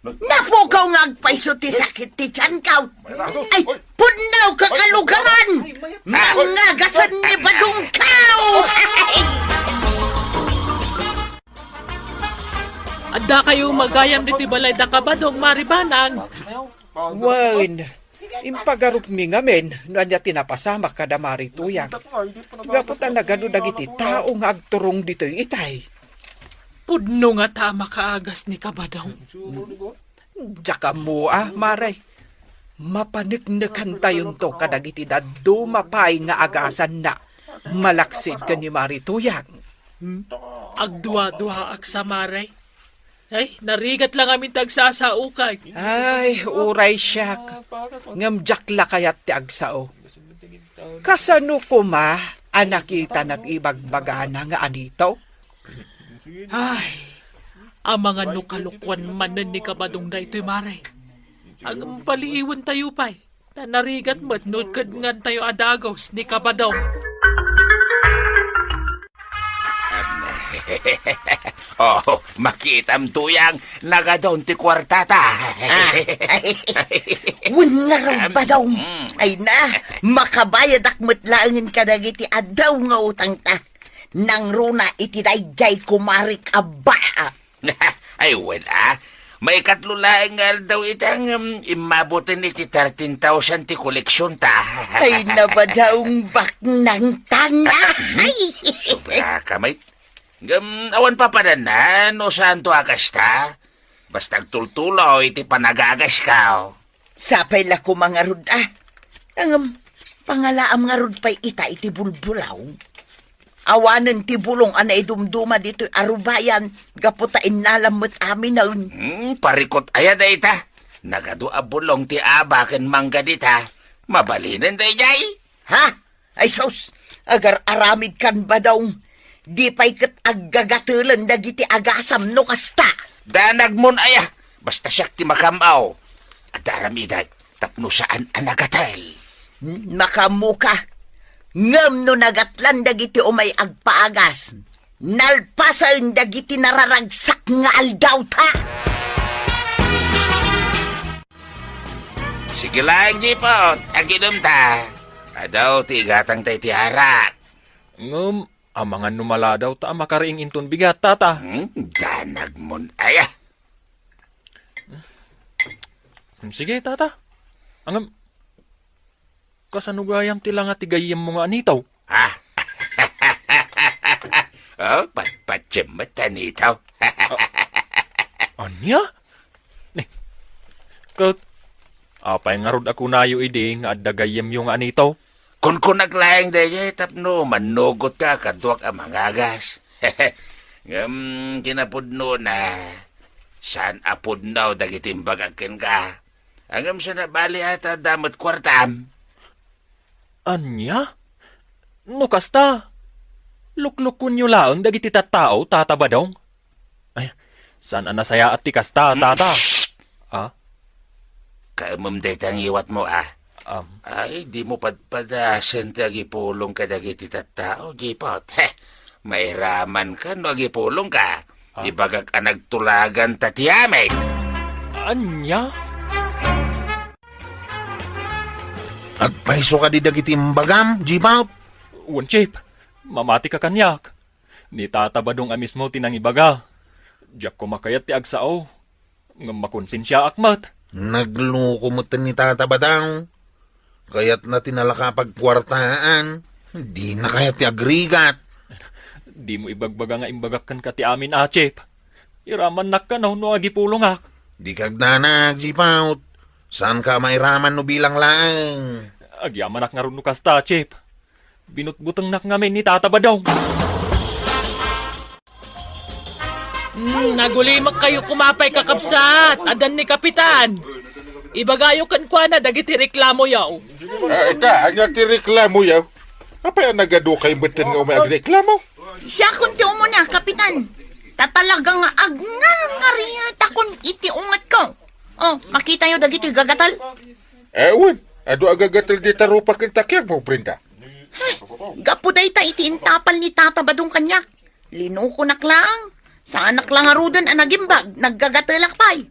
Napukaw nga agpaiso ti sakit ti tiyan ka. Ay, punaw kang alugaman. Mga gasan ni Badong kaw. Adda kayo magayam dito balay da kabadong maribanang. Wen, impagarup mi ngamen, no anya tinapasama kada marituyang. Gaputan na gano dagiti tao nga agturong dito itay. Pudno nga tama kaagas ni kabadong. Jaka mo maray. Mapaniknekan tayon to kadagiti daddo mapay nga agasan na. Malaksid ka ni marituyang. Agdua-dua aksamaray. Ay, narigat lang amin tagsasaukay. Ay, uray siyak. Ngamjakla kayat ti agsao. Kasano ko anakita nat ibagbagana nga anito? Ay, ang mga nukalukwan manan ni kabadong da ito'y maray. Ang paliiwan tayo pa'y. Narigat mo't nutkad nga tayo adagos ni kabadong. Makitam tuyang nagadon ti kwartata. Wala raw ba daw? Ay na, makabayad akmat langin ka dagiti adaw nga utang ta. Nang runa iti dayjay kumarik aba. Ay wala, may katlulaing daw itang imabutin ni ti 13,000 ti koleksyon ta. Ay nabadaong baknang tana. Ay. Sobra ka, mate. Awan pa pa na, no saan to agas ta? Basta tultulo, iti panagagas ka. Sapay la ko mga rod Ang pangalaam nga rod pa'y iti bulbulaw. Awanan ti bulong anay dumduma dito arubayan, gaputain nalamot amin na Parikot aya da ita. Nagado abulong ti abaken mangga dita. Mabalinin da jay. Ha? Ay sos, agar aramid kan ba daw? Di pa'y kat aggagatulan dagiti agasam no kasta. Danag mon aya. Basta siyak ti makamaw. At aramiday, tapno saan anagatal. Nakamuka. Ngam no nagatlan dagiti umay agpaagas. Nalpasan dagiti nararagsak nga aldaw ta. Sige lang, Jipot. Aginom ta. Adaw, tigatang tay tiharat. Amangan numala daw ta makariing inton bigat, tata. Danag mon aya. Sige, tata. Kasanugayam tila nga tigayam mo nga anitaw. Ha? Patpatsyamatan itaw. Anya? Apay nga rod ako nayo ide nga adagayam yung anitaw. Kung naglayang daya, tapno, manugot ka, kaduak ang mangagas. Kinapudno na, saan apudnaw dagitimbagakin ka. Hanggang sa nabali ata damot kwartam. Anya? No kasta. Luklukun nyo laang dagiti tattao, tata ba daw? Ay, saan anasaya at ti kasta, tata? Kaamam detang iwat mo, Ay, di mo padpadasan tagipulong ka dagiti tattao, Jipot. Mairaman ka no agipulong ka. Ibagag nagtulagan tatiyamay. Anya? At paiso ka di dagiti mbagam, Jipot. Chip, mamati ka kanyak. Ni tata ba dong amis mo tinangibaga? Diyak ko makayat ti agsao. Ngam makonsensya akmat. Nagluko mo ni tata ba daw? Kaya't na tinalakapagkwartaan. Di na kaya ti agrigat. Di mo ibagbaga nga imbagakan ka ti amin, Chip. Iraman nak ka no agipulong ak. Di kagdanag, Jipot. Saan ka mairaman no bilang lang? Agyaman nak nga rin no kasta, Chip. Binutbutang nak ngamin ni tata ba daw? Nagulimak kayo kumapay kakabsat. Adan ni Kapitan. Ibagayo kan kwa na dagiti reklamo yaw. Ita, anya ti reklamo yaw. Apa yung nagadukay betin nga umay agreklamo? Siya kunti mo na, Kapitan. Tatalagang agnar-ngariya takon iti ungat ko. Oh, makita yo dagiti gagatal. Ewan, ado agagatal di tarupa kin takyag mo, Brenda. Gapuday ta iti intapal ni tata badong kanyak. Linuko naklang. Sa anak lang arudan ang nagimbag, naggagatalak pa'y.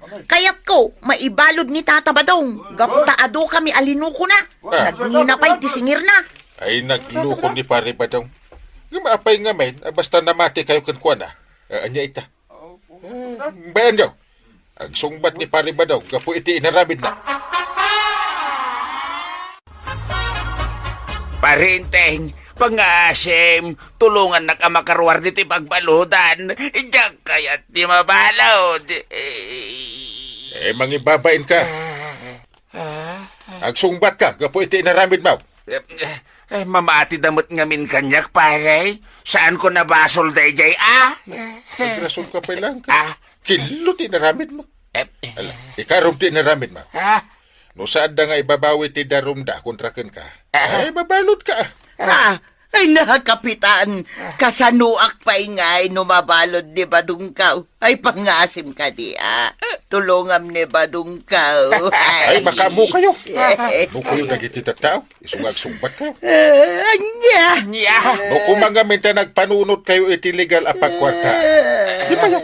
Kaya't ko, maibalod ni tata badong. Gaputa ado kami alinuko na. Nagngina pa'y tisingir na. Ay, nagluko ni pare badong. Ngumapay nga men, basta namati kayo kankwa na. Anya ita. Bayan nyo. Ang sungbat ni pare badong, gapu iti inaramid na. Parinteng, pangasim, tulungan na ka makarwar dito pagbaludan. Diyak kaya't di mabalod. Mangibabain ka. Ang sungbat ka, gapu iti inaramid mo. Mamati damot ngamin kanyak, pare. Saan ko nabasol dayjay, Nagrasol ka pa lang ka. Kilot inaramid mo. Ikarom ti inaramid mo. No saan da nga ibabawi ti darumda kontraken ka. Ay, mabalot ka. Ay na, Kapitan. Kasanuak pa'y nga'y numabalod ni Badungkaw. Ay, pangasim ka di, Tulungam ni Badungkaw. Ay, makamu kayo. No kayo nagititat tao. Isungag-sungbat kayo. Anya. No kung mga minta nagpanunot kayo iti legal apagkwarta. Di ba yun?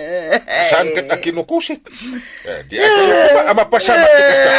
Saan ka na kinukusit? Di ako yung mapasamat ti kasta.